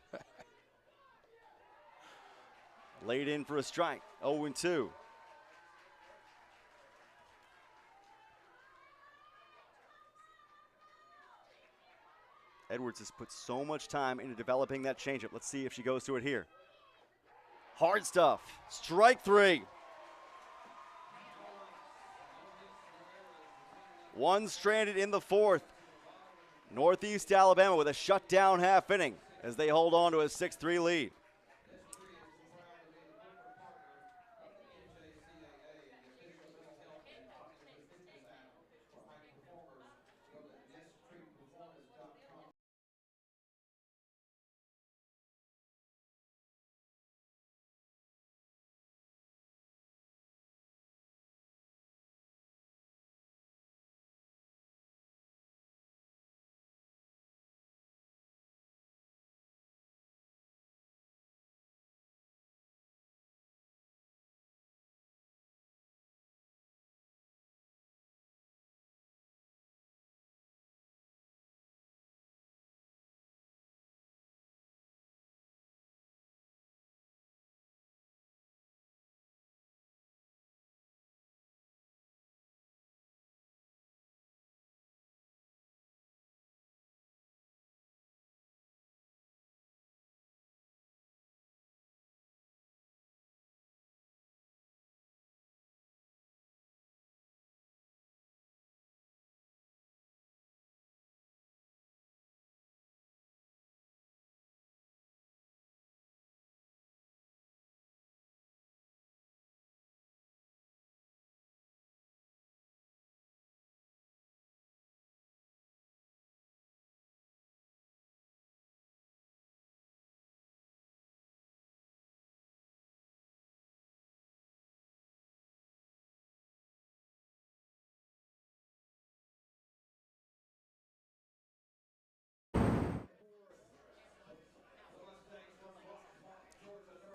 Laid in for a strike. 0-2. Edwards has put so much time into developing that changeup. Let's see if she goes to it here. Hard stuff. Strike 3. One stranded in the 4th. Northeast Alabama with a shutdown half inning as they hold on to a 6-3 lead.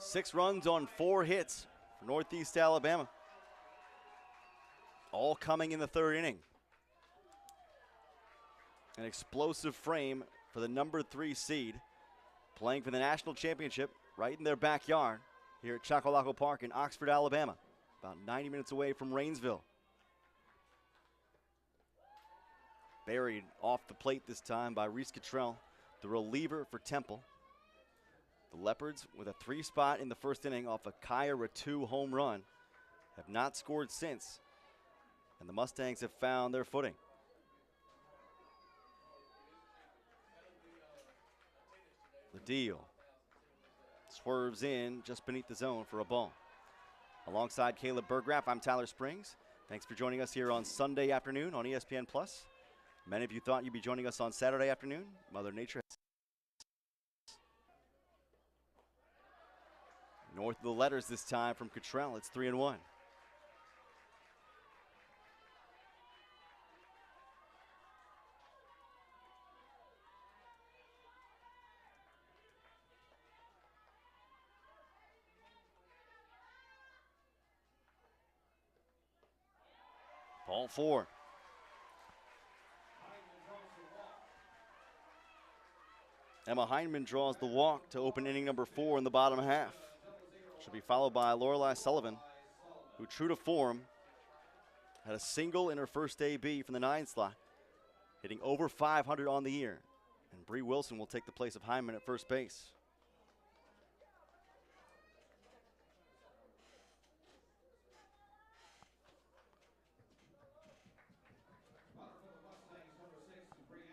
Six runs on 4 hits for Northeast Alabama. All coming in the 3rd inning. An explosive frame for the number 3 seed, playing for the national championship right in their backyard here at Chocolaco Park in Oxford, Alabama, about 90 minutes away from Rainsville. Buried off the plate this time by Reese Cottrell, the reliever for Temple. The Leopards, with a 3-spot in the 1st inning off a Kaya Ratu home run, have not scored since, and the Mustangs have found their footing. The deal swerves in just beneath the zone for a ball. Alongside Caleb Burgraff, I'm Tyler Springs. Thanks for joining us here on Sunday afternoon on ESPN+. Many of you thought you'd be joining us on Saturday afternoon. Mother Nature has north of the letters this time from Cottrell. It's 3-1. Ball 4. Emma Hindman draws the walk to open inning number 4 in the bottom half. She'll be followed by Lorelei Sullivan, who, true to form, Had a single in her first AB from the 9 slot, hitting over 500 on the year. And Bree Wilson will take the place of Hyman at first base.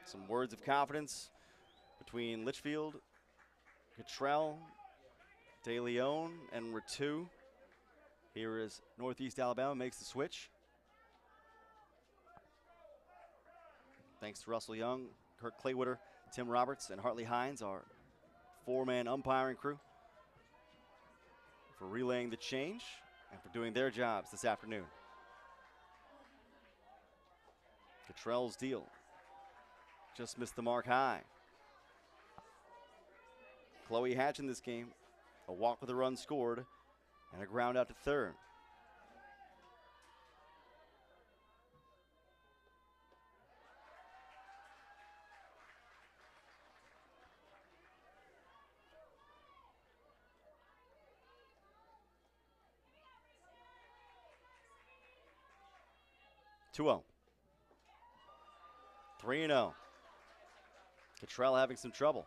Some words of confidence between Litchfield, Cottrell, De Leon, and Ratu. Here is Northeast Alabama makes the switch. Thanks to Russell Young, Kirk Claywitter, Tim Roberts, and Hartley Hines, our 4-man umpiring crew, for relaying the change and for doing their jobs this afternoon. Cottrell's deal just missed the mark high. Chloe Hatch in this game, a walk with a run scored, and a ground out to third. (2-0). 3-0. Cottrell having some trouble.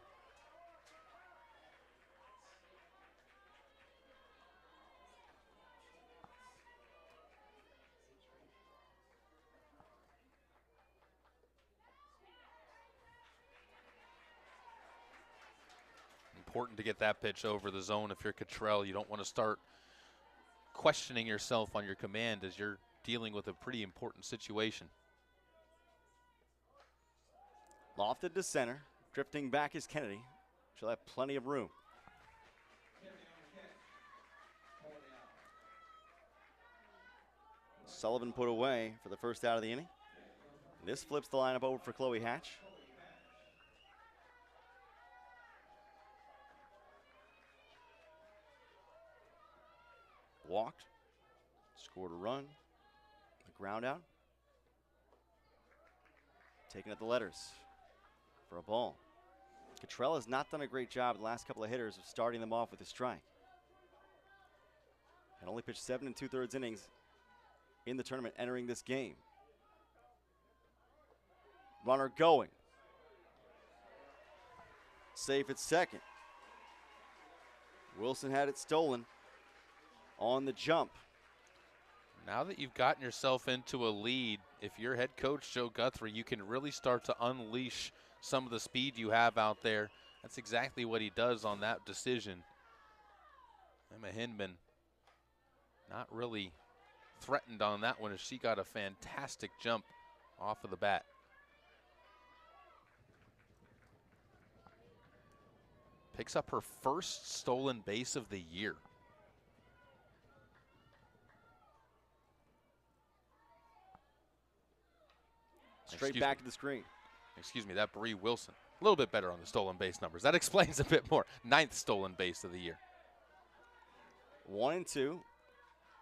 Important to get that pitch over the zone if you're Cottrell. You don't want to start questioning yourself on your command as you're dealing with a pretty important situation. Lofted to center, drifting back is Kennedy. She'll have plenty of room. Sullivan put away for the first out of the inning. This flips the lineup over for Chloe Hatch. Walked, scored a run, a ground out. Taking at the letters for a ball. Cottrell has not done a great job the last couple of hitters of starting them off with a strike. And only pitched 7 2/3 innings in the tournament entering this game. Runner going. Safe at second. Wilson had it stolen on the jump. Now that you've gotten yourself into a lead, if you're head coach Joe Guthrie, you can really start to unleash some of the speed you have out there. That's exactly what he does on that decision. Emma Hindman not really threatened on that one as she got a fantastic jump off of the bat. Picks up her first stolen base of the year. Straight back to the screen. Excuse me, that Bree Wilson. A little bit better on the stolen base numbers. That explains a bit more. 9th stolen base of the year. 1 and 2.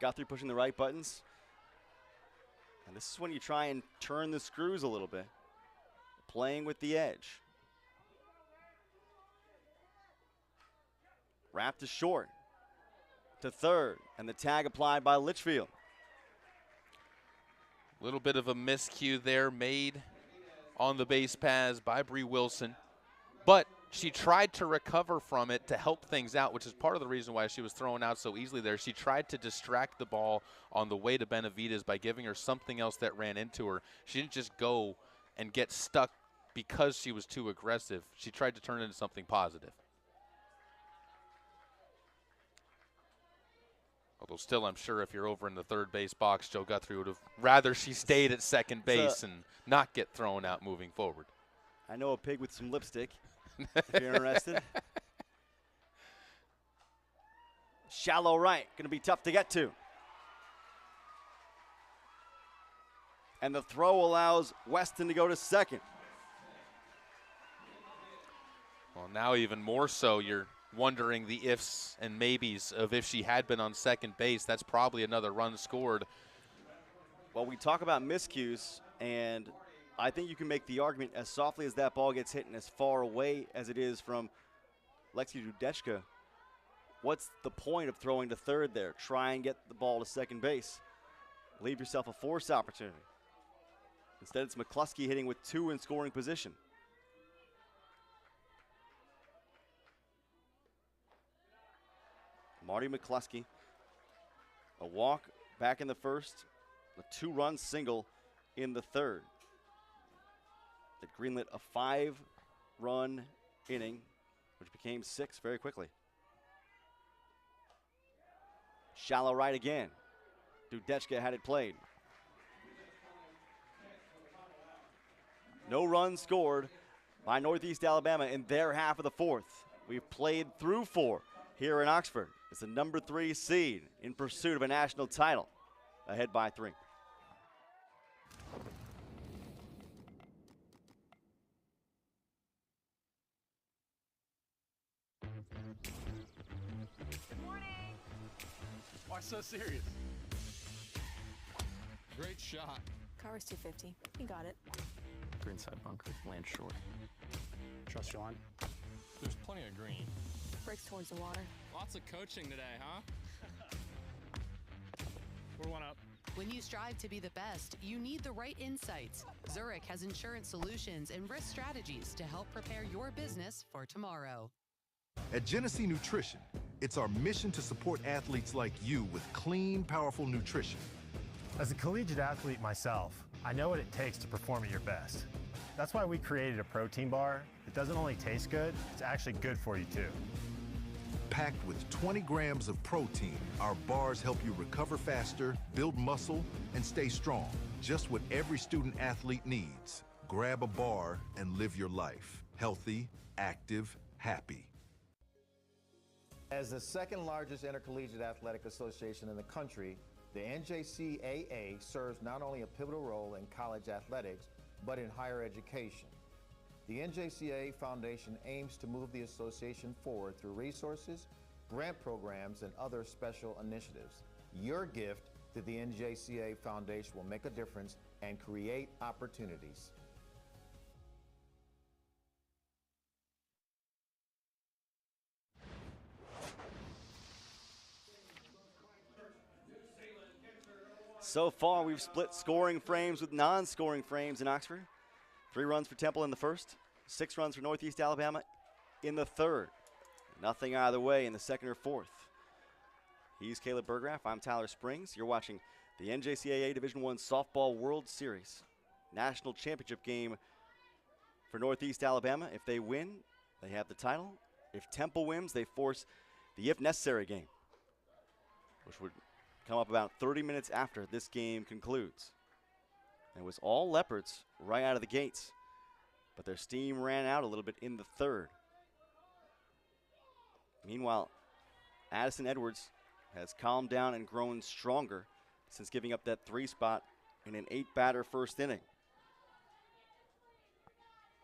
Guthrie pushing the right buttons. And this is when you try and turn the screws a little bit. Playing with the edge. Wrapped to short. To third. And the tag applied by Litchfield. A little bit of a miscue there made on the base paths by Bree Wilson. But she tried to recover from it to help things out, which is part of the reason why she was thrown out so easily there. She tried to distract the ball on the way to Benavides by giving her something else that ran into her. She didn't just go and get stuck because she was too aggressive. She tried to turn it into something positive. Although still, I'm sure if you're over in the third base box, Joe Guthrie would have rather she stayed at second base and not get thrown out moving forward. I know a pig with some lipstick, if you're interested. Shallow right, going to be tough to get to. And the throw allows Weston to go to second. Well, now even more so, you're wondering the ifs and maybes of if she had been on second base. That's probably another run scored. Well, we talk about miscues, and I think you can make the argument as softly as that ball gets hit and as far away as it is from Lexi Dudechka, what's the point of throwing to third there? Try and get the ball to second base. leave yourself a force opportunity. Instead, it's McCluskey hitting with 2 in scoring position. Marty McCluskey, a walk back in the first, a 2-run single in the third. That greenlit a 5-run inning, which became 6 very quickly. Shallow right again. Dudechka had it played. No runs scored by Northeast Alabama in their half of the fourth. We've played through 4 here in Oxford. It's the number 3 seed in pursuit of a national title, ahead by 3. Why so serious? Great shot. Car's 250. He got it. Greenside bunker, land short. Trust your line. There's plenty of green. Breaks towards the water. Lots of coaching today, huh? We're 1 up. When you strive to be the best, you need the right insights. Zurich has insurance solutions and risk strategies to help prepare your business for tomorrow. At Genesee Nutrition, it's our mission to support athletes like you with clean, powerful nutrition. As a collegiate athlete myself, I know what it takes to perform at your best. That's why we created a protein bar. It doesn't only taste good, it's actually good for you too. Packed with 20 grams of protein, our bars help you recover faster, build muscle, and stay strong. Just what every student athlete needs. Grab a bar and live your life. Healthy, active, happy. As the second largest intercollegiate athletic association in the country, the NJCAA serves not only a pivotal role in college athletics, but in higher education. The NJCAA Foundation aims to move the association forward through resources, grant programs, and other special initiatives. Your gift to the NJCAA Foundation will make a difference and create opportunities. So far, we've split scoring frames with non-scoring frames in Oxford. 3 runs for Temple in the first, 6 runs for Northeast Alabama in the third. Nothing either way in the second or fourth. He's Caleb Burgraff. I'm Tyler Springs. You're watching the NJCAA Division I Softball World Series National Championship game for Northeast Alabama. If they win, they have the title. If Temple wins, they force the if necessary game, which would come up about 30 minutes after this game concludes. And it was all Leopards right out of the gates, but their steam ran out a little bit in the third. Meanwhile, Addison Edwards has calmed down and grown stronger since giving up that 3 spot in an 8-batter first inning.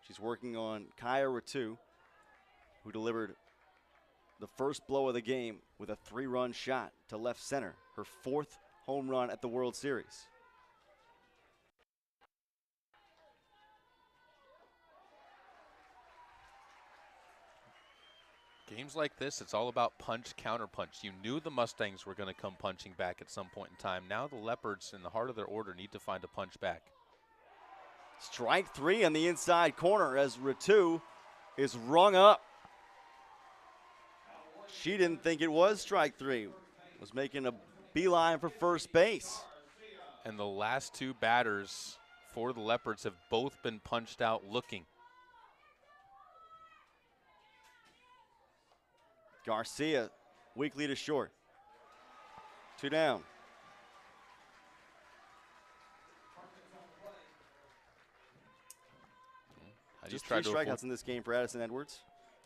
She's working on Kaya Ratu, who delivered the first blow of the game with a 3-run shot to left center, her 4th home run at the World Series. Games like this, it's all about punch, counter punch. You knew the Mustangs were going to come punching back at some point in time. Now the Leopards, in the heart of their order, need to find a punch back. Strike 3 on the inside corner as Ratu is rung up. She didn't think it was strike 3. Was making a beeline for first base. And the last 2 batters for the Leopards have both been punched out looking. Garcia, weak lead is short. 2 down. Just 3 strikeouts in this game for Addison Edwards.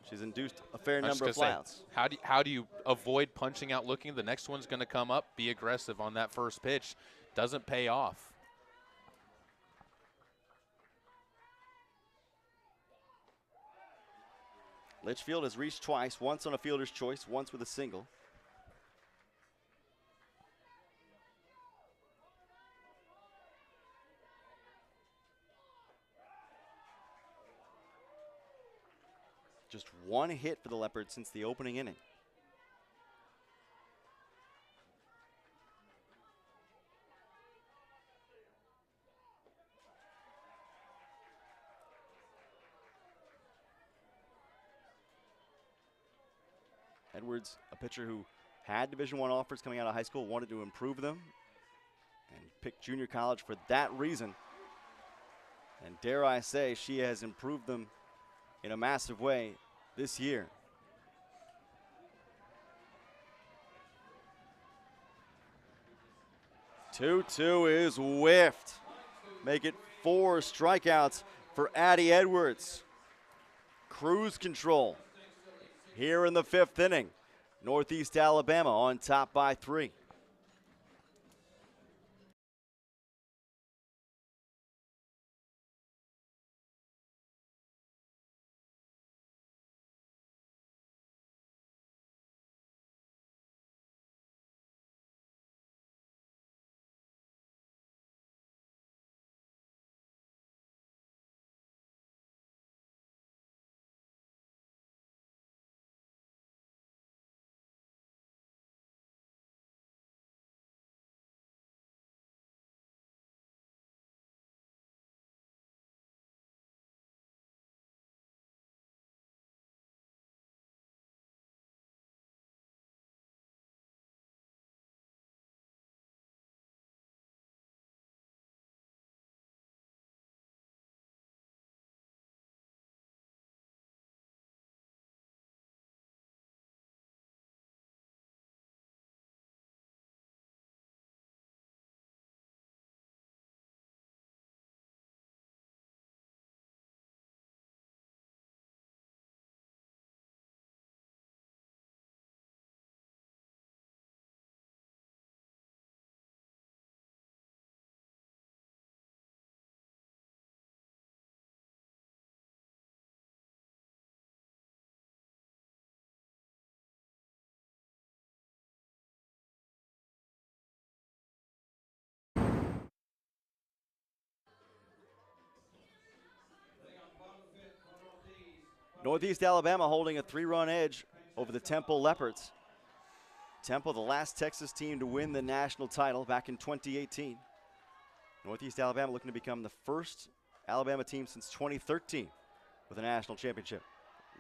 She's induced a fair number of flyouts. How do you avoid punching out looking? The next one's going to come up. Be aggressive on that first pitch. Doesn't pay off. Litchfield has reached twice, once on a fielder's choice, once with a single. Just 1 hit for the Leopards since the opening inning. Edwards, a pitcher who had Division I offers coming out of high school, wanted to improve them, and picked junior college for that reason. And dare I say, she has improved them in a massive way this year. Two is whiffed. Make it 4 strikeouts for Addie Edwards. Cruise control here in the 5th inning. Northeast Alabama on top by 3. Northeast Alabama holding a 3-run edge over the Temple Leopards. Temple, the last Texas team to win the national title back in 2018. Northeast Alabama looking to become the first Alabama team since 2013 with a national championship.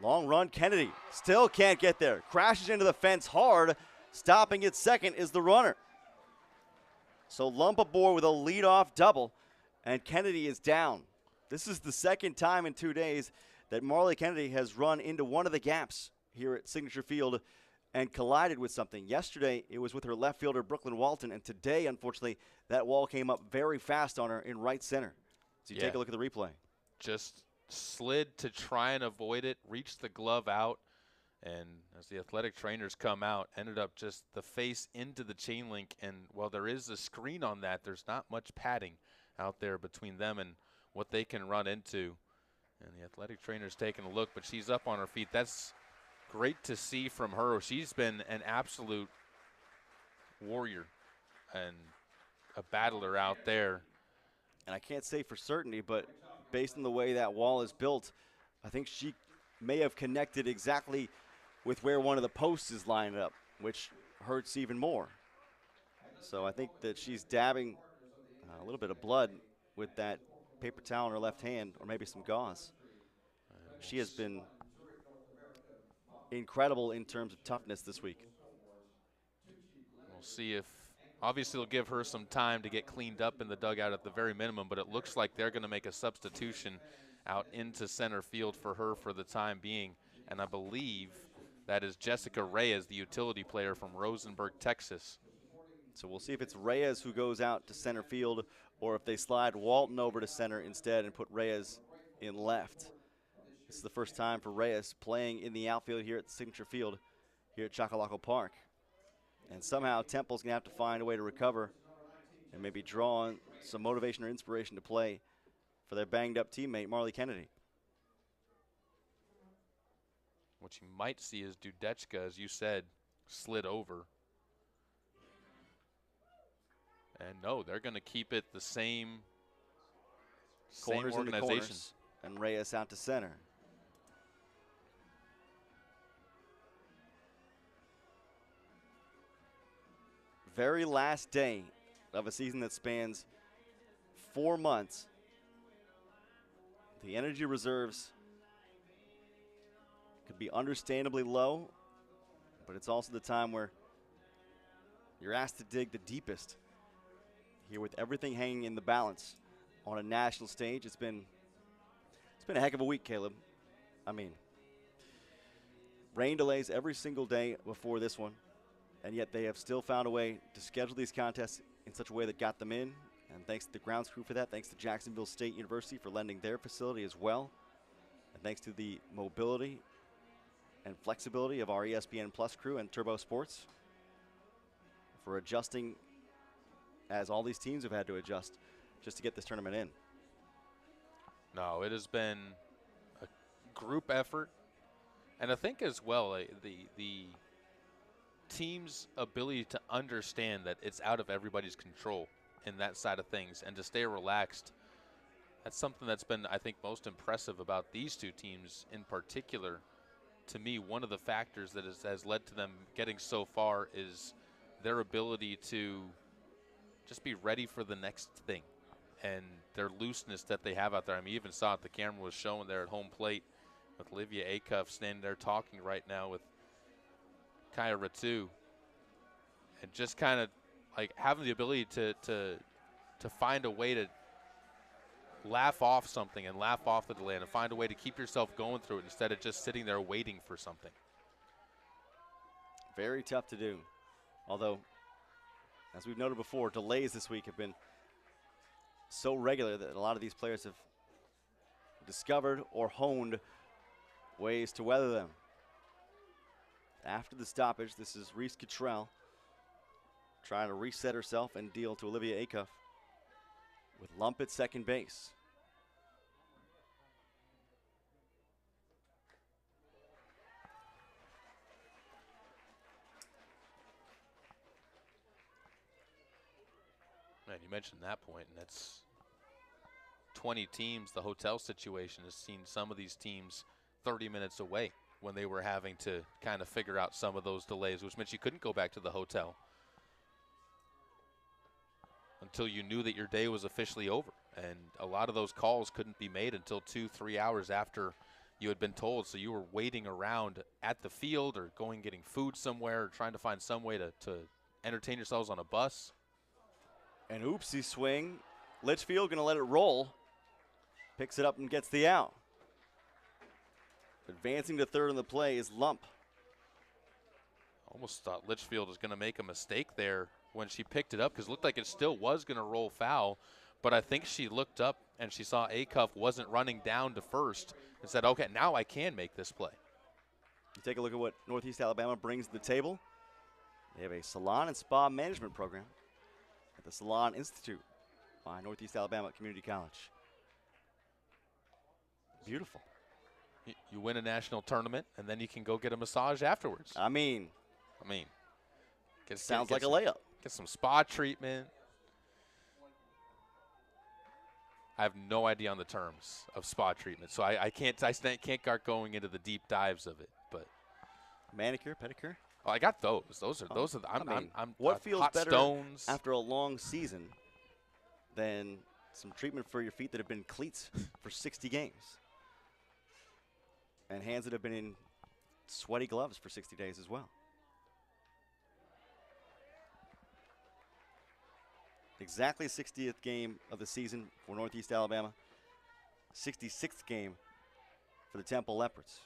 Long run, Kennedy still can't get there. Crashes into the fence hard. Stopping at second is the runner. So lump aboard with a leadoff double, and Kennedy is down. This is the second time in 2 days that Marley Kennedy has run into one of the gaps here at Signature Field and collided with something. Yesterday, it was with her left fielder, Brooklyn Walton, and today, unfortunately, that wall came up very fast on her in right center. So you take a look at the replay. Just slid to try and avoid it, reached the glove out, and as the athletic trainers come out, ended up just the face into the chain link. And while there is a screen on that, there's not much padding out there between them and what they can run into. And the athletic trainer's taking a look, but she's up on her feet. That's great to see from her. She's been an absolute warrior and a battler out there. And I can't say for certainty, but based on the way that wall is built, I think she may have connected exactly with where one of the posts is lined up, which hurts even more. So I think that she's dabbing a little bit of blood with that paper towel in her left hand, or maybe some gauze. She has been incredible in terms of toughness this week. We'll see if, obviously they'll give her some time to get cleaned up in the dugout at the very minimum, but it looks like they're going to make a substitution out into center field for her for the time being. And I believe that is Jessica Reyes, the utility player from Rosenberg, Texas. So we'll see if it's Reyes who goes out to center field, or if they slide Walton over to center instead and put Reyes in left. This is the first time for Reyes playing in the outfield here at the Signature Field here at Chocolaco Park. And somehow Temple's going to have to find a way to recover and maybe draw on some motivation or inspiration to play for their banged-up teammate, Marley Kennedy. What you might see is Dudechka, as you said, slid over. And no, they're going to keep it the same Corners into organization. corners, and Reyes out to center. Very last day of a season that spans 4 months. The energy reserves could be understandably low, but it's also the time where you're asked to dig the deepest. Here with everything hanging in the balance on a national stage, it's been a heck of a week, Caleb. I mean, rain delays every single day before this one, and yet they have still found a way to schedule these contests in such a way that got them in. And thanks to the grounds crew for that. Thanks to Jacksonville State University for lending their facility as well. And thanks to the mobility and flexibility of our ESPN Plus crew and Turbo Sports for adjusting, as all these teams have had to adjust, just to get this tournament in. No, it has been a group effort. And I think as well, the team's ability to understand that it's out of everybody's control in that side of things and to stay relaxed. That's something that's been, I think, most impressive about these two teams in particular. To me, one of the factors that has led to them getting so far is their ability to just be ready for the next thing and their looseness that they have out there. I mean, you even saw it, the camera was showing there at home plate with Olivia Acuff standing there talking right now with Kaya Ratu, and just kind of like having the ability to find a way to laugh off something and laugh off the delay and find a way to keep yourself going through it instead of just sitting there waiting for something. Very tough to do. Although, as we've noted before, delays this week have been so regular that a lot of these players have discovered or honed ways to weather them. After the stoppage, this is Reese Cottrell trying to reset herself and deal to Olivia Acuff with Lump at second base. Man, you mentioned that point, and that's 20 teams. The hotel situation has seen some of these teams 30 minutes away when they were having to kind of figure out some of those delays, which meant you couldn't go back to the hotel until you knew that your day was officially over. And a lot of those calls couldn't be made until 2-3 hours after you had been told. So you were waiting around at the field or going getting food somewhere or trying to find some way to entertain yourselves on a bus. An oopsie swing. Litchfield going to let it roll. Picks it up and gets the out. Advancing to third on the play is Lump. Almost thought Litchfield was going to make a mistake there when she picked it up because it looked like it still was going to roll foul. But I think she looked up and she saw Acuff wasn't running down to first and said, okay, now I can make this play. You take a look at what Northeast Alabama brings to the table. They have a salon and spa management program at the Salon Institute by Northeast Alabama Community College. Beautiful. You win a national tournament, and then you can go get a massage afterwards. I mean, sounds like a layup. Get some spa treatment. I have no idea on the terms of spa treatment, so I can't start going into the deep dives of it. But manicure, pedicure. Oh, I got those. Those are. What feels hot better stones after a long season than some treatment for your feet that have been cleats for 60 games? And hands that have been in sweaty gloves for 60 days as well. Exactly 60th game of the season for Northeast Alabama. 66th game for the Temple Leopards.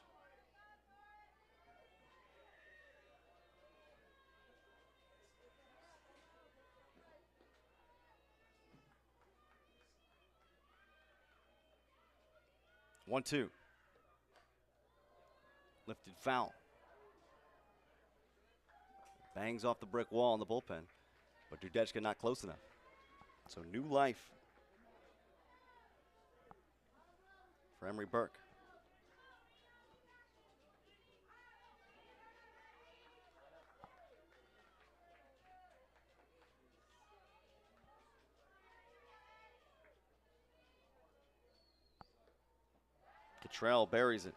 One, two. Lifted foul. Bangs off the brick wall in the bullpen, but Dudechka not close enough. So new life for Emery Burke. Cottrell buries it.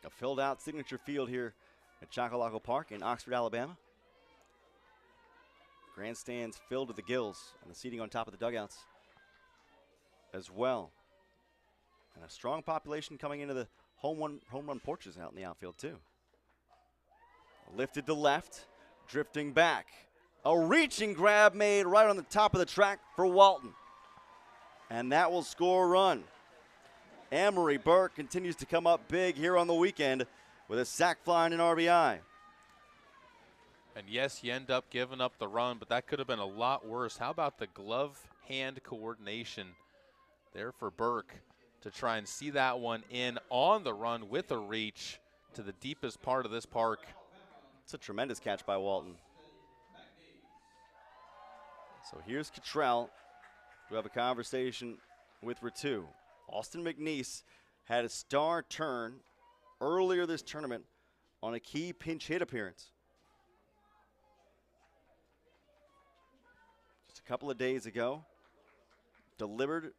A filled out signature field here at Chocolaco Park in Oxford, Alabama. Grandstands filled to the gills and the seating on top of the dugouts as well. And a strong population coming into the home run porches out in the outfield, too. Lifted to left, drifting back. A reaching grab made right on the top of the track for Walton. And that will score a run. Amory Burke continues to come up big here on the weekend with a sac fly and an RBI. And yes, you end up giving up the run, but that could have been a lot worse. How about the glove-hand coordination there for Burke to try and see that one in on the run with a reach to the deepest part of this park. It's a tremendous catch by Walton. So here's Cottrell to have a conversation with Ritu. Austin McNeese had a star turn earlier this tournament on a key pinch hit appearance. Just a couple of days ago, delivered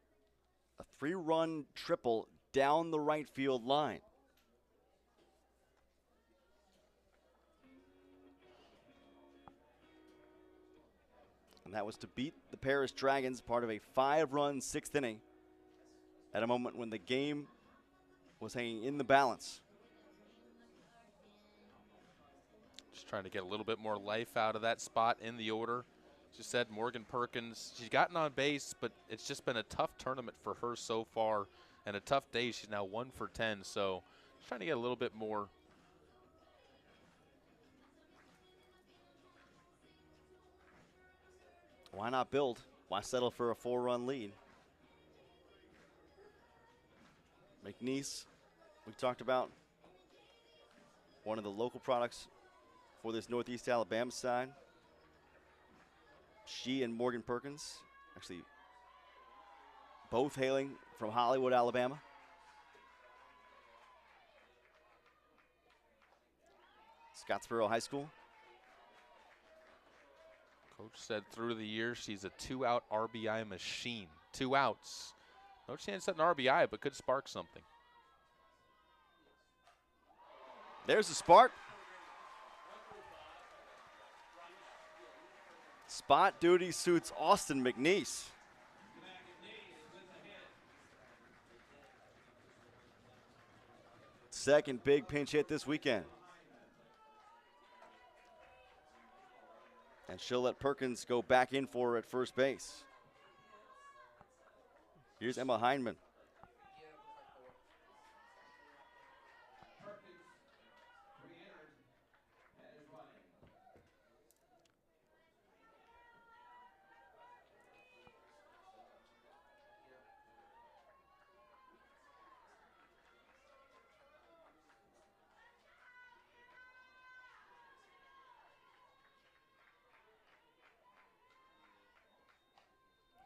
a 3-run triple down the right field line. And that was to beat the Paris Dragons, part of a 5-run 6th inning at a moment when the game was hanging in the balance. Just trying to get a little bit more life out of that spot in the order. She said Morgan Perkins, she's gotten on base, but it's just been a tough tournament for her so far and a tough day. She's now 1 for 10, so just trying to get a little bit more. Why not build? Why settle for a 4-run lead? McNeese, we talked about, one of the local products for this Northeast Alabama side. She and Morgan Perkins, actually both hailing from Hollywood, Alabama. Scottsboro High School. Coach said through the years she's a 2-out RBI machine. 2 outs. No chance at an RBI, but could spark something. There's the spark. Spot duty suits Austin McNeese. Second big pinch hit this weekend. And she'll let Perkins go back in for her at first base. Here's Emma Heinman.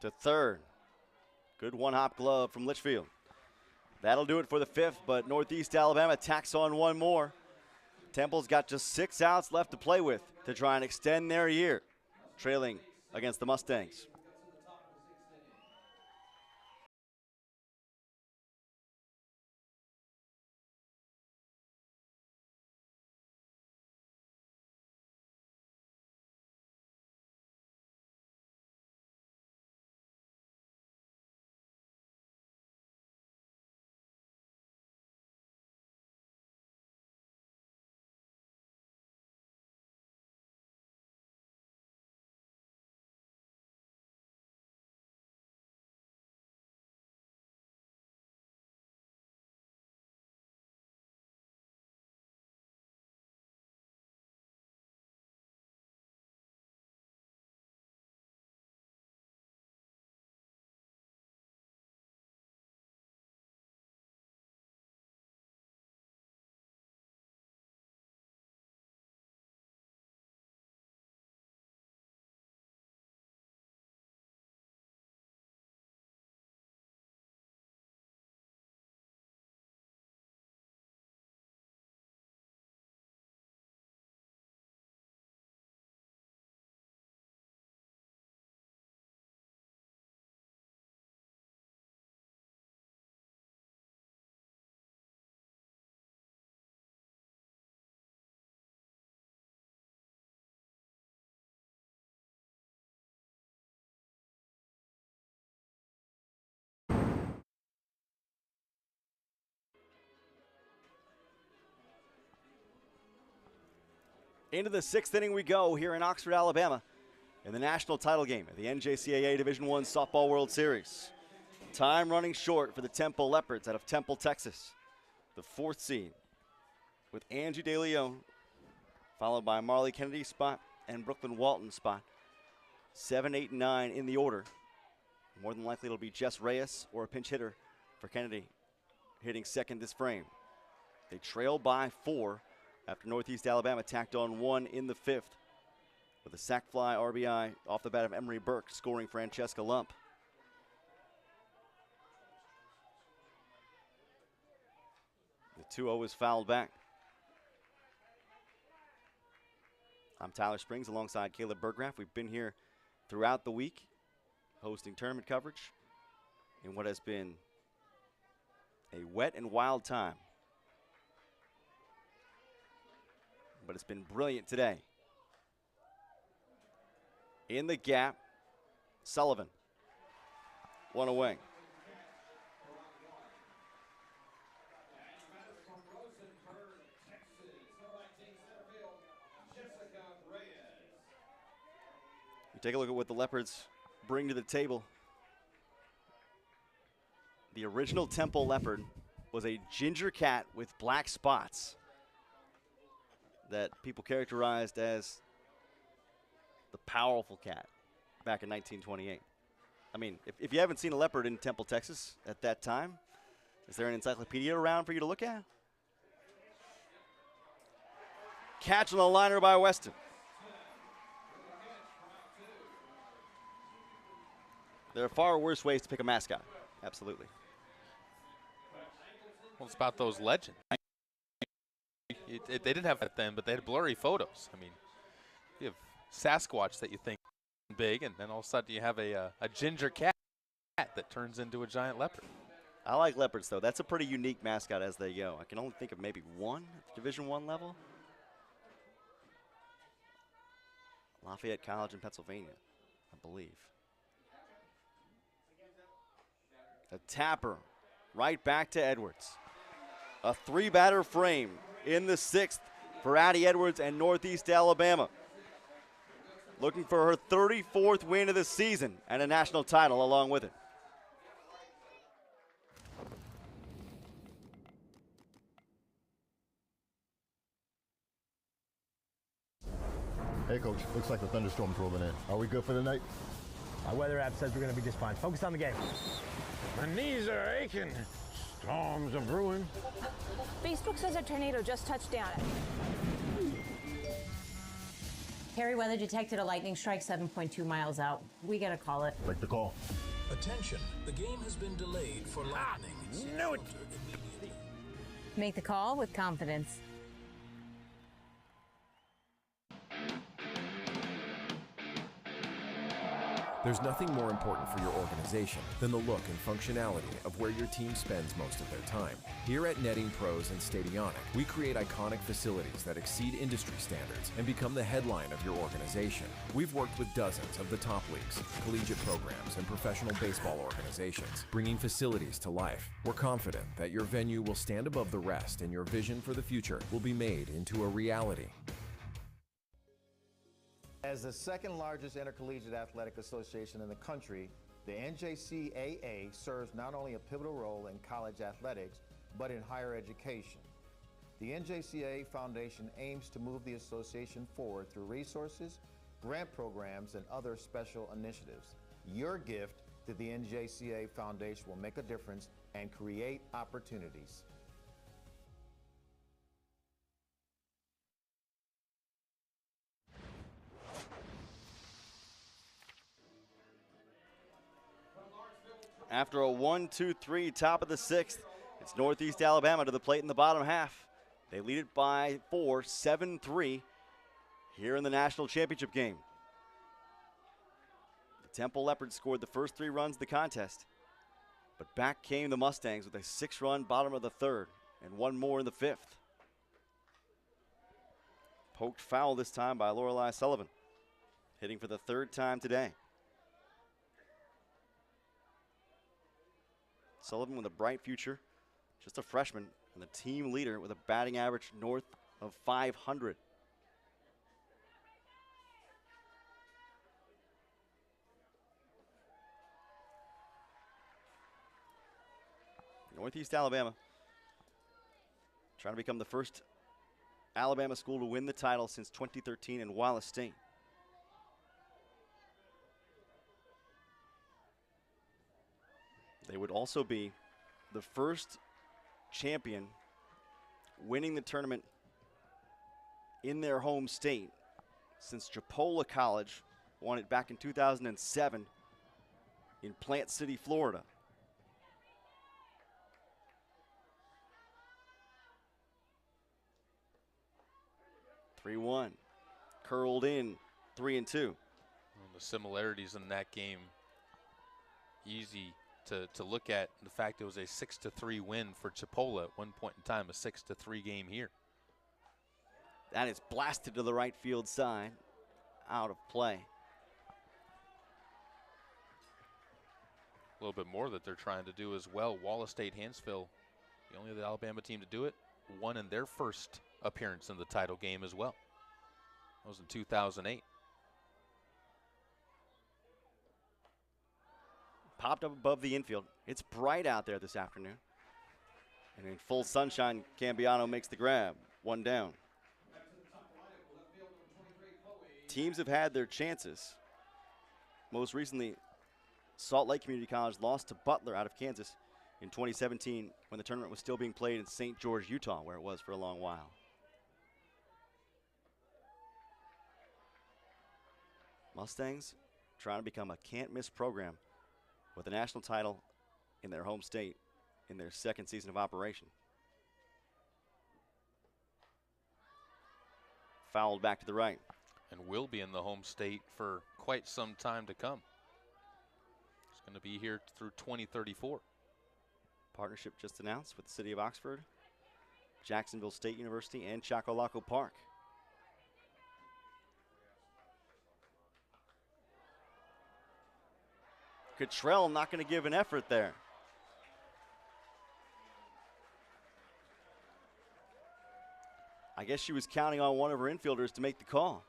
To third. Good one-hop glove from Litchfield. That'll do it for the 5th, but Northeast Alabama tacks on one more. Temple's got just 6 outs left to play with to try and extend their year, trailing against the Mustangs. Into the 6th inning we go here in Oxford, Alabama, in the national title game of the NJCAA Division I Softball World Series. Time running short for the Temple Leopards out of Temple, Texas. The 4th seed with Angie De Leon, followed by Marley Kennedy spot and Brooklyn Walton spot. 7, 8, and 9 in the order. More than likely it'll be Jess Reyes or a pinch hitter for Kennedy hitting second this frame. They trail by 4 after Northeast Alabama tacked on 1 in the 5th with a sac fly RBI off the bat of Emery Burke, scoring Francesca Lump. The 2-0 is fouled back. I'm Tyler Springs alongside Caleb Burgraff. We've been here throughout the week hosting tournament coverage in what has been a wet and wild time. But it's been brilliant today. In the gap, Sullivan, 1 away. You take a look at what the Leopards bring to the table. The original Temple Leopard was a ginger cat with black spots that people characterized as the powerful cat back in 1928. I mean, if you haven't seen a leopard in Temple, Texas at that time, is there an encyclopedia around for you to look at? Catch on the liner by Weston. There are far worse ways to pick a mascot. Absolutely. Well, it's about those legends. They didn't have that then, but they had blurry photos. I mean, you have Sasquatch that you think big, and then all of a sudden you have a ginger cat that turns into a giant leopard. I like leopards, though. That's a pretty unique mascot as they go. I can only think of maybe one at the Division I level. Lafayette College in Pennsylvania, I believe. A tapper right back to Edwards. A 3-batter frame in the 6th for Addie Edwards and Northeast Alabama. Looking for her 34th win of the season and a national title along with it. Hey, Coach. Looks like the thunderstorm's rolling in. Are we good for the night? My weather app says we're going to be just fine. Focus on the game. My knees are aching. Storms are brewing. Facebook says a tornado just touched down. Perry Weather detected a lightning strike 7.2 miles out. We gotta call it. Like the call. Attention, the game has been delayed for lightning. Knew it. Make the call with confidence. There's nothing more important for your organization than the look and functionality of where your team spends most of their time. Here at Netting Pros and Stadionic, we create iconic facilities that exceed industry standards and become the headline of your organization. We've worked with dozens of the top leagues, collegiate programs, and professional baseball organizations, bringing facilities to life. We're confident that your venue will stand above the rest and your vision for the future will be made into a reality. As the second largest intercollegiate athletic association in the country, the NJCAA serves not only a pivotal role in college athletics, but in higher education. The NJCAA Foundation aims to move the association forward through resources, grant programs, and other special initiatives. Your gift to the NJCAA Foundation will make a difference and create opportunities. After a 1-2-3 top of the 6th, it's Northeast Alabama to the plate in the bottom half. They lead it by 4, 7-3 here in the national championship game. The Temple Leopards scored the first 3 runs of the contest, but back came the Mustangs with a 6-run bottom of the 3rd and 1 more in the 5th. Poked foul this time by Lorelei Sullivan, hitting for the 3rd time today. Sullivan with a bright future, just a freshman, and the team leader with a batting average north of 500. Northeast Alabama trying to become the first Alabama school to win the title since 2013 in Wallace State. They would also be the first champion winning the tournament in their home state since Chipola College won it back in 2007 in Plant City, Florida. (3-1) curled in 3-2. The similarities in that game, easy to look at. The fact it was a 6-3 win for Chipola at one point in time, a 6-3 game here. That is blasted to the right field side, out of play. A little bit more that they're trying to do as well. Wallace State Hanceville, the only other Alabama team to do it, won in their first appearance in the title game as well. That was in 2008. Popped up above the infield. It's bright out there this afternoon. And in full sunshine, Cambiano makes the grab. One down. Teams have had their chances. Most recently, Salt Lake Community College lost to Butler out of Kansas in 2017 when the tournament was still being played in St. George, Utah, where it was for a long while. Mustangs trying to become a can't-miss program with a national title in their home state in their second season of operation. Fouled back to the right. And will be in the home state for quite some time to come. It's going to be here through 2034. Partnership just announced with the city of Oxford, Jacksonville State University, and Chocolaco Park. Cottrell not going to give an effort there. I guess she was counting on one of her infielders to make the call.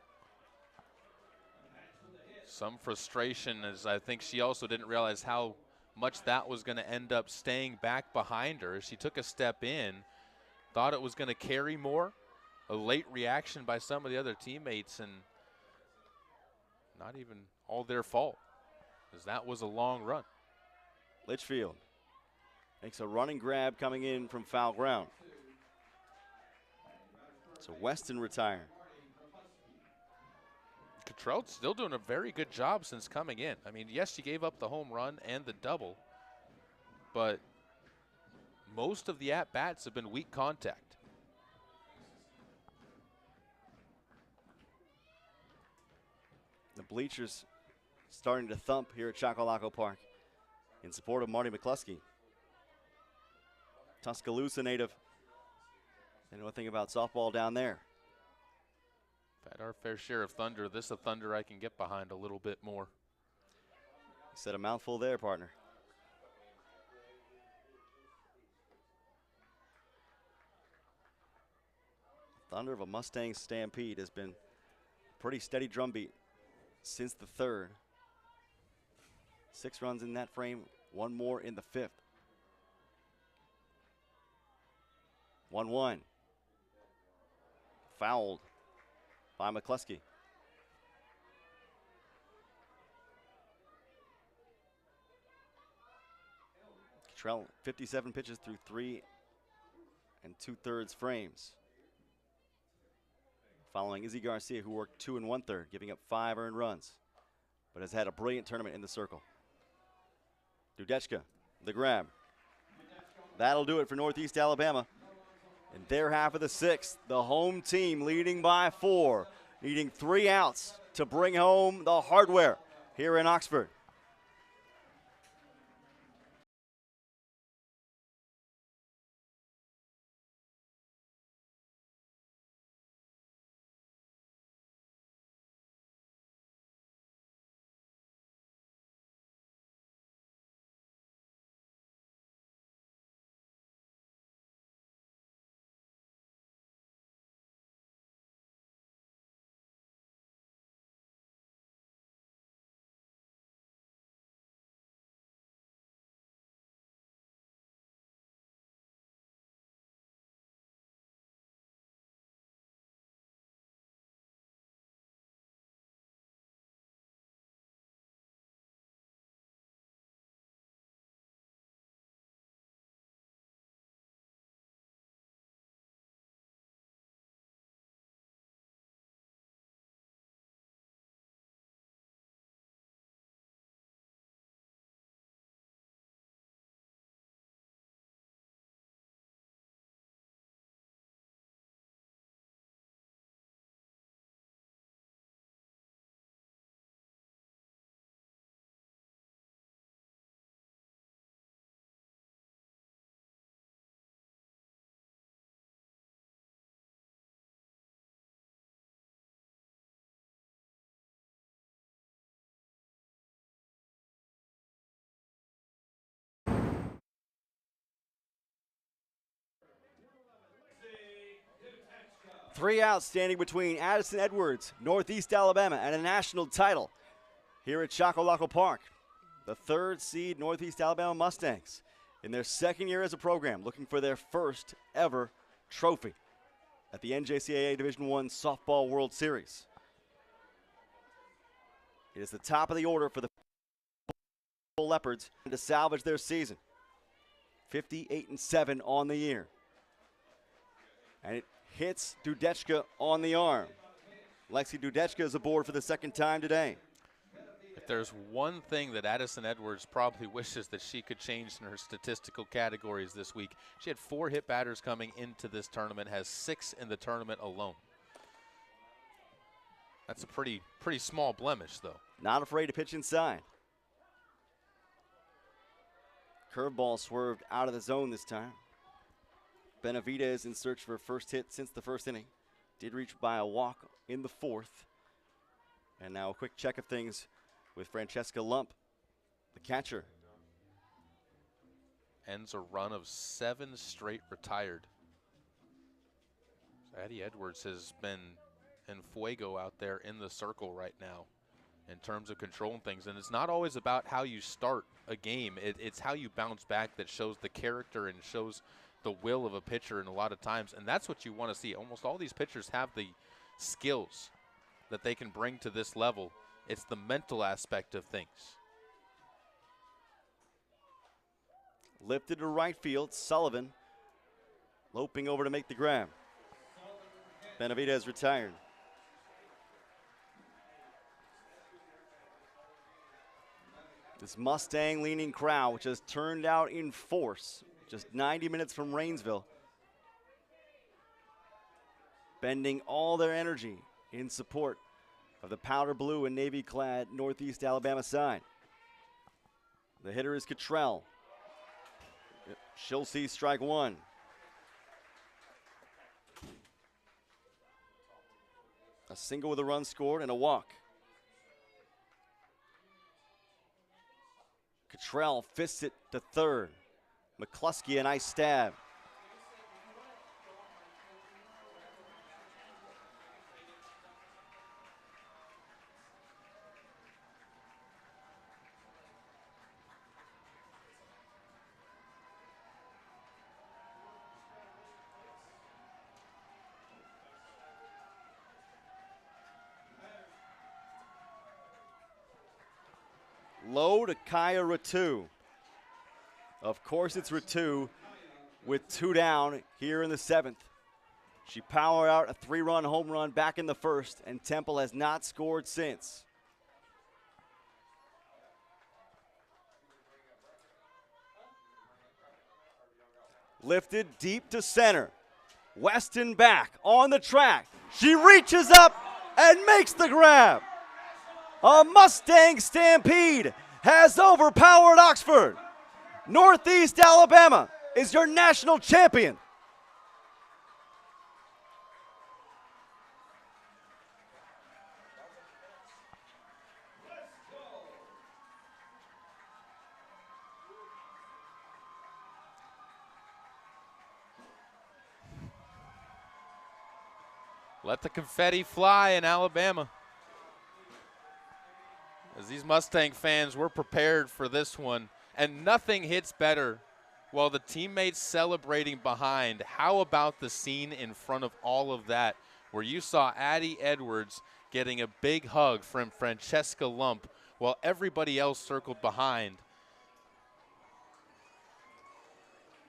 Some frustration, as I think she also didn't realize how much that was going to end up staying back behind her. She took a step in, thought it was going to carry more. A late reaction by some of the other teammates, and not even all their fault, as that was a long run. Litchfield makes a running grab coming in from foul ground. So Weston retired. Cottrell's still doing a very good job since coming in. I mean, yes, she gave up the home run and the double, but most of the at-bats have been weak contact. The bleachers starting to thump here at Chocolaco Park in support of Marty McCluskey. Tuscaloosa native. They know a thing about softball down there. Had our fair share of thunder. This a thunder I can get behind a little bit more. Said a mouthful there, partner. Thunder of a Mustang stampede has been a pretty steady drumbeat since the third. 6 runs in that frame, 1 more in the 5th. 1-1. Fouled by McCluskey. Cottrell, 57 pitches through 3 2/3 frames. Following Izzy Garcia, who worked 2 1/3, giving up 5 earned runs, but has had a brilliant tournament in the circle. Dudechka, the grab. That'll do it for Northeast Alabama. In their half of the 6th, the home team leading by 4, needing 3 outs to bring home the hardware here in Oxford. 3 outs standing between Addison Edwards, Northeast Alabama, and a national title here at Chocolaco Park. The 3rd seed Northeast Alabama Mustangs in their 2nd year as a program, looking for their first ever trophy at the NJCAA Division I Softball World Series. It is the top of the order for the Leopards to salvage their season. 58-7 on the year. And it hits Dudechka on the arm. Lexi Dudechka is aboard for the 2nd time today. If there's one thing that Addison Edwards probably wishes that she could change in her statistical categories this week, she had 4 hit batters coming into this tournament, has 6 in the tournament alone. That's a pretty small blemish, though. Not afraid to pitch inside. Curveball swerved out of the zone this time. Benavidez in search for a first hit since the 1st inning. Did reach by a walk in the 4th. And now a quick check of things with Francesca Lump, the catcher. Ends a run of 7 straight retired. So Addie Edwards has been in fuego out there in the circle right now in terms of controlling things. And it's not always about how you start a game. It's how you bounce back that shows the character and shows the will of a pitcher in a lot of times. And that's what you want to see. Almost all these pitchers have the skills that they can bring to this level. It's the mental aspect of things. Lifted to right field, Sullivan loping over to make the grab. Benavidez retired. This Mustang-leaning crowd, which has turned out in force, just 90 minutes from Rainsville, bending all their energy in support of the powder blue and navy-clad Northeast Alabama side. The hitter is Cottrell. She'll see strike 1. A single with a run scored and a walk. Cottrell fists it to 3rd. McCluskey a nice stab. Low to Kaya Ratu. Of course it's Ratu with 2 down here in the 7th. She powered out a 3-run home run back in the 1st, and Temple has not scored since. Lifted deep to center. Weston back on the track. She reaches up and makes the grab. A Mustang stampede has overpowered Oxford. Northeast Alabama is your national champion. Let the confetti fly in Alabama. As these Mustang fans were prepared for this one, and nothing hits better while the teammates celebrating behind. How about the scene in front of all of that, where you saw Addie Edwards getting a big hug from Francesca Lump while everybody else circled behind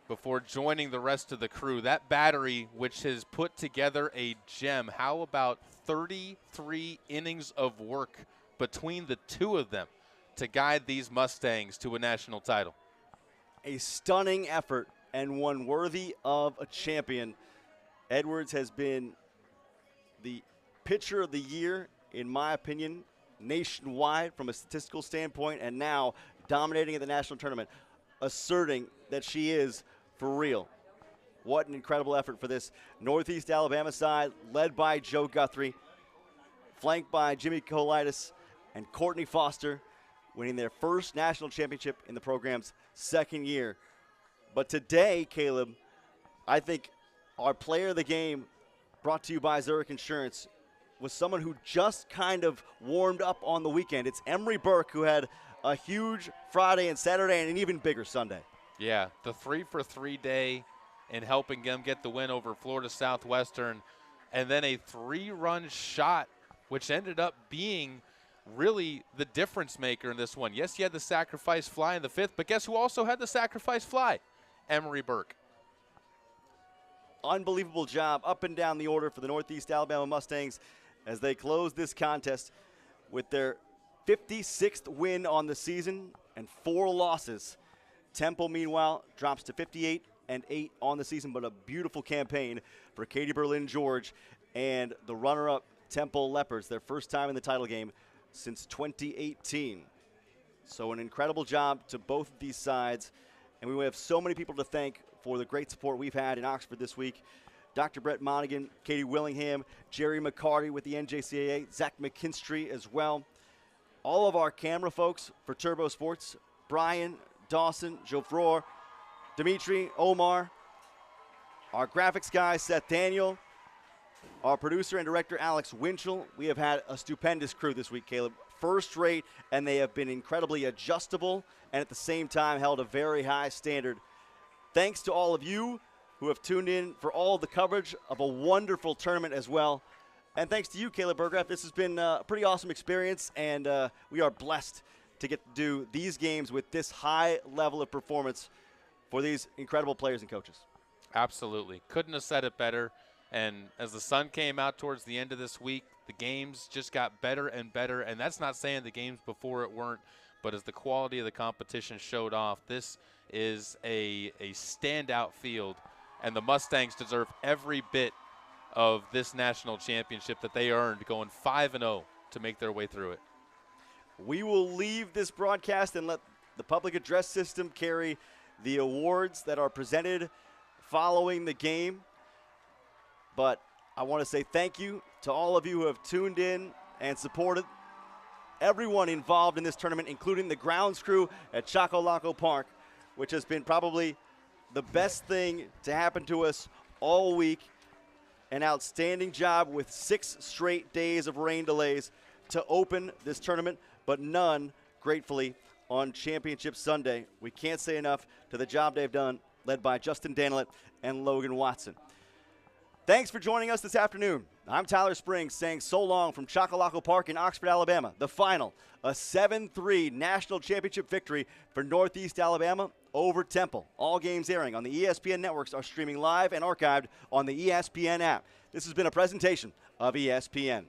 before joining the rest of the crew. That battery, which has put together a gem. How about 33 innings of work between the 2 of them to guide these Mustangs to a national title? A stunning effort and one worthy of a champion. Edwards has been the pitcher of the year, in my opinion, nationwide from a statistical standpoint, and now dominating at the national tournament, asserting that she is for real. What an incredible effort for this Northeast Alabama side, led by Joe Guthrie, flanked by Jimmy Colitis and Courtney Foster, winning their first national championship in the program's 2nd year. But today, Caleb, I think our player of the game brought to you by Zurich Insurance, was someone who just kind of warmed up on the weekend. It's Emery Burke, who had a huge Friday and Saturday and an even bigger Sunday. Yeah, the 3-for-3 day in helping them get the win over Florida Southwestern, and then a 3-run shot, which ended up being really the difference maker in this one. Yes, he had the sacrifice fly in the 5th, but guess who also had the sacrifice fly? Emery Burke. Unbelievable job up and down the order for the Northeast Alabama Mustangs as they close this contest with their 56th win on the season and 4 losses. Temple, meanwhile, drops to 58-8 on the season, but a beautiful campaign for Katie Berlin George and the runner-up Temple Leopards, their first time in the title game since 2018. So an incredible job to both of these sides, and we have so many people to thank for the great support we've had in Oxford this week. Dr. Brett Monaghan, Katie Willingham, Jerry McCarty with the NJCAA, Zach McKinstry as well. All of our camera folks for Turbo Sports, Brian, Dawson, Geoffroy, Dimitri, Omar, our graphics guy, Seth Daniel, our producer and director, Alex Winchell. We have had a stupendous crew this week, Caleb. First rate, and they have been incredibly adjustable and at the same time held a very high standard. Thanks to all of you who have tuned in for all the coverage of a wonderful tournament as well. And thanks to you, Caleb Burgraff. This has been a pretty awesome experience, and we are blessed to get to do these games with this high level of performance for these incredible players and coaches. Absolutely. Couldn't have said it better. And as the sun came out towards the end of this week, the games just got better and better. And that's not saying the games before it weren't, but as the quality of the competition showed off, this is a standout field. And the Mustangs deserve every bit of this national championship that they earned, going 5-0 to make their way through it. We will leave this broadcast and let the public address system carry the awards that are presented following the game. But I want to say thank you to all of you who have tuned in and supported everyone involved in this tournament, including the grounds crew at Chocolaco Park, which has been probably the best thing to happen to us all week. An outstanding job with 6 straight days of rain delays to open this tournament, but none, gratefully, on Championship Sunday. We can't say enough to the job they've done, led by Justin Danilett and Logan Watson. Thanks for joining us this afternoon. I'm Tyler Springs saying so long from Chocolaco Park in Oxford, Alabama. The final, a 7-3 national championship victory for Northeast Alabama over Temple. All games airing on the ESPN networks are streaming live and archived on the ESPN app. This has been a presentation of ESPN.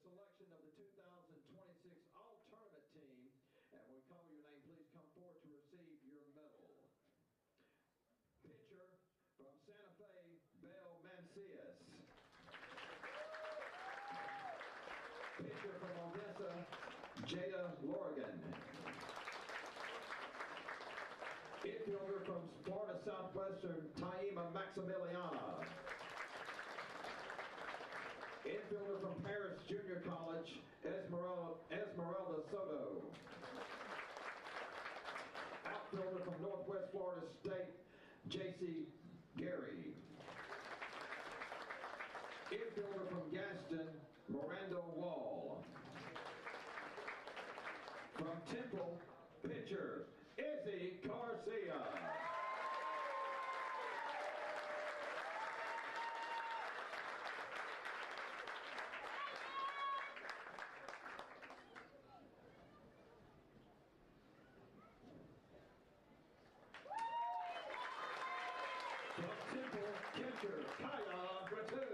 Selection of the 2026 All-Tournament team. And when we call your name, please come forward to receive your medal. Macias. Pitcher from Odessa, Jada Lorgan. Infielder from Florida Southwestern, Taima Maximiliana. Infielder from Paris Junior College, Esmeralda Soto. Outfielder from Northwest Florida State, J.C. Gary. Infielder from Gaston, Miranda Wall. From Temple, pitcher, Izzy Garcia. From Temple, catcher, Kaya Gratu.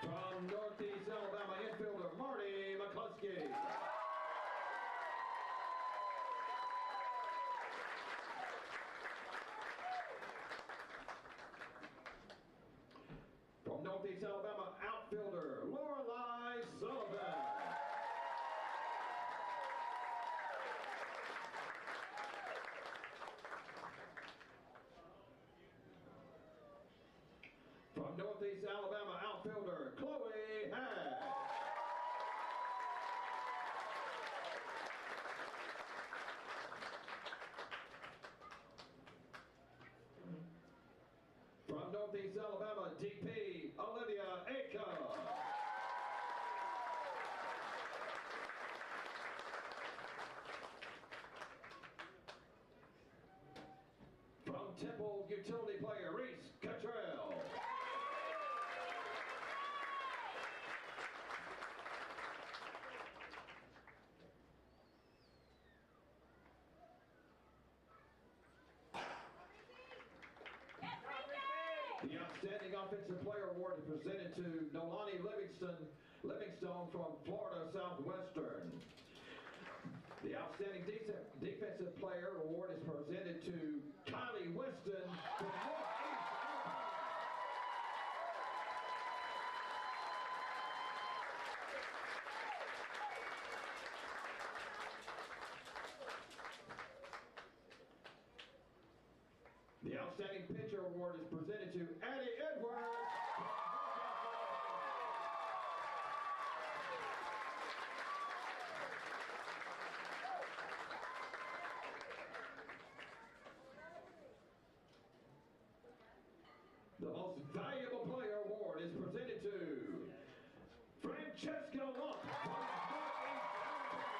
From Northeast Alabama, infielder Marty McCluskey. From Northeast Alabama, outfielder Lorelei Sullivan. From Northeast Alabama, outfielder Chloe Hagg. From Northeast Alabama, DP Olivia Aker. From Temple, utility player Reese Cottrell. The Outstanding Offensive Player Award is presented to Nolani Livingstone from Florida Southwestern. The Outstanding Defensive Player Award is presented to Kylie Weston from Northeast Alabama. The Outstanding Pitcher Award is presented to Addie Edwards. The Most Valuable Player Award is presented to Francesca Lump from Northeast Alabama.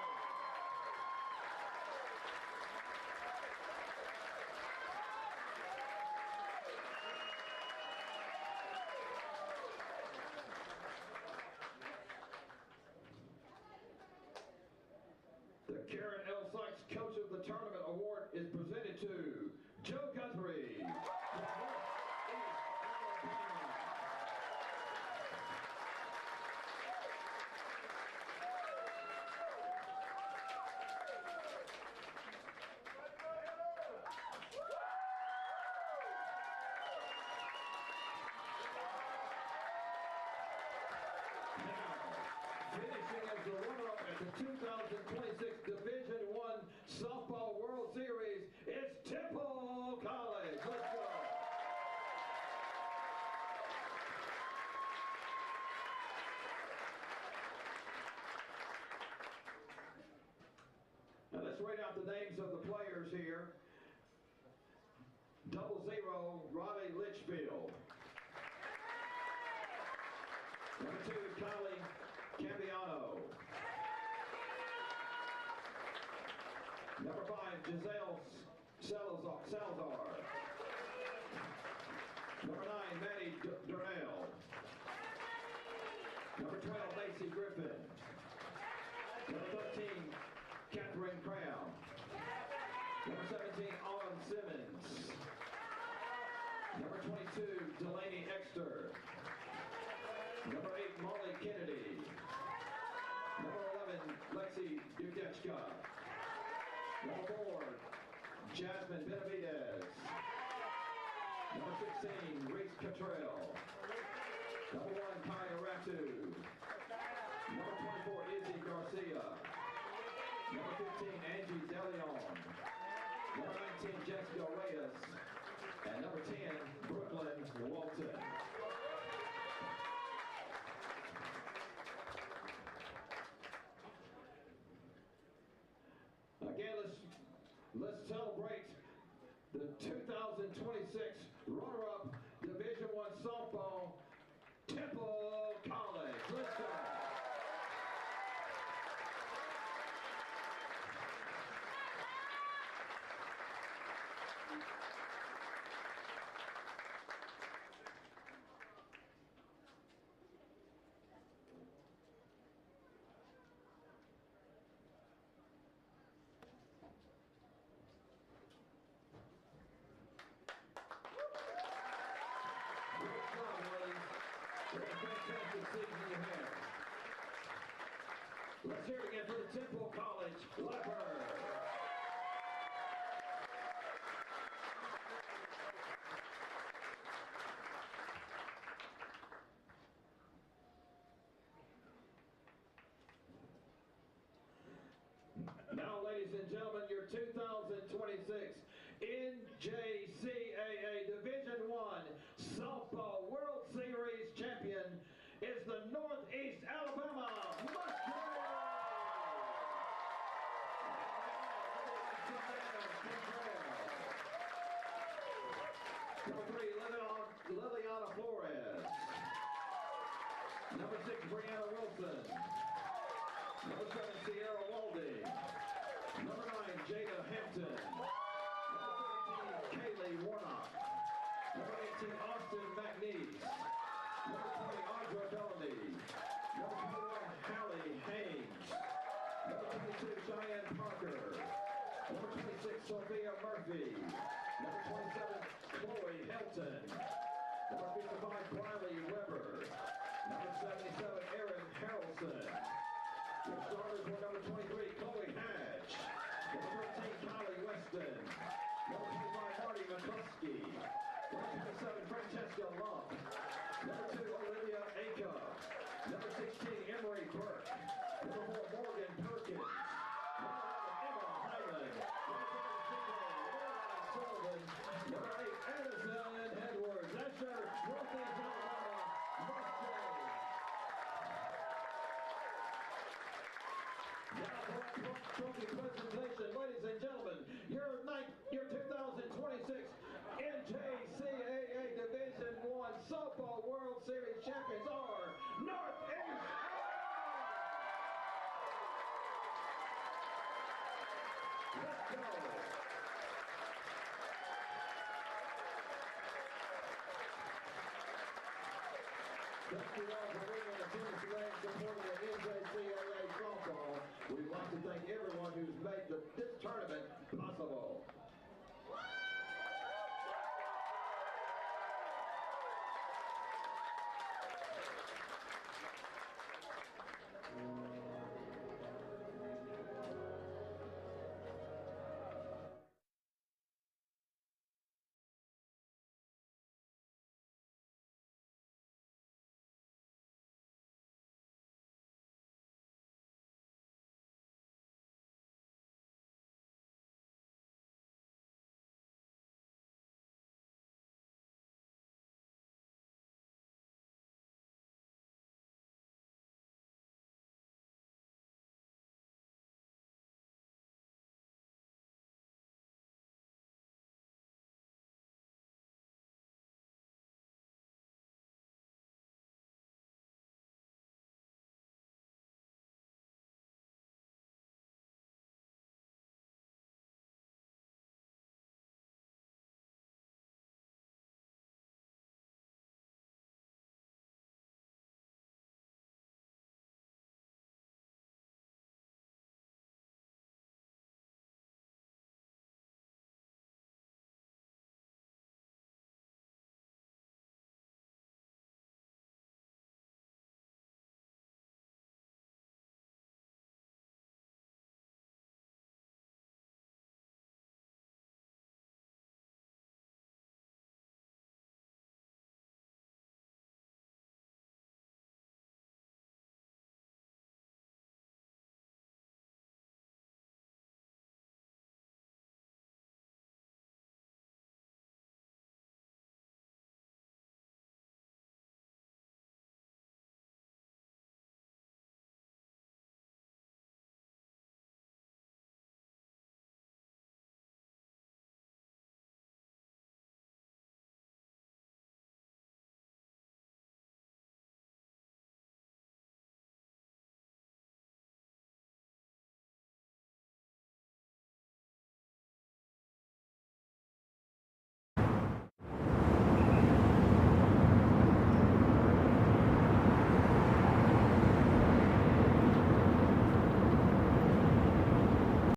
The Karen L. Sykes Coach of the Tournament Award is presented to Joe Guthrie from Northeast Alabama. Finishing as the runner-up at the 2026 Division I Softball World Series, it's Temple College. Let's go. Now let's read out the names of the players here. 00, Riley Litchfield. Number 2, Kylie Cambiano. Number 5, Giselle Salazar. Number 9, Maddie Durrell. Number 12, Lacey Griffin. Number 13, Catherine Crown. Number 17, Autumn Simmons. Number 22, Delaney Exter. Number 8, Molly Kennedy. Number 11, Lexi Dudechka. Number 4, Jasmine Benavidez. Number 16, Reese Cottrell. Number 1, Kaya Ratu. Number 24, Izzy Garcia. Number 15, Angie DeLeon. Number 19, Jessica Reyes. And number 10, Brooklyn Walton. Again, let's celebrate the 2026 runner-up Division I softball, Temple College. Let's go. Let's hear it again for the Temple College Leopards. Now, ladies and gentlemen, your 2026 NJCAA Division I Softball World Series champion is the Northeast Alabama Mustangs. Number 3, Liliana Flores. Number 6, Brianna Wilson. Number 7, Sierra Waldy. Number 9, Jada Hampton. Number 13, Kaylee Warnock. Number 18, Austin McNeese. Number 20, Audra Bellamy. Number 21, Hallie Haynes. Number 22, Cheyenne Parker. Number 26, Sophia Murphy. Number 27, Chloe Helton. Number 55, Briley Weber. Number 77, Erin Harrelson. Your starters were number 23, Chloe Hatch. Number 13, Kylie Weston. Number 25, Marty McCluskey. Number 27, Francesca Lump. Number 2, Olivia Aka. Number 16, Emery Burke. Number 4, Morgan Perkins. Number 11, Emma Hyman. Number 8, Addison Edwards. That's your Northeast Alabama Mustangs. Now for our trophy presentation, ladies and gentlemen, your 2026 NJCAA Division I Softball World Series champions are Northeast Alabama. Let's go. Thank you all for being in attendance today and supporting the NJCAA softball. We'd like to thank everyone who's made this tournament possible.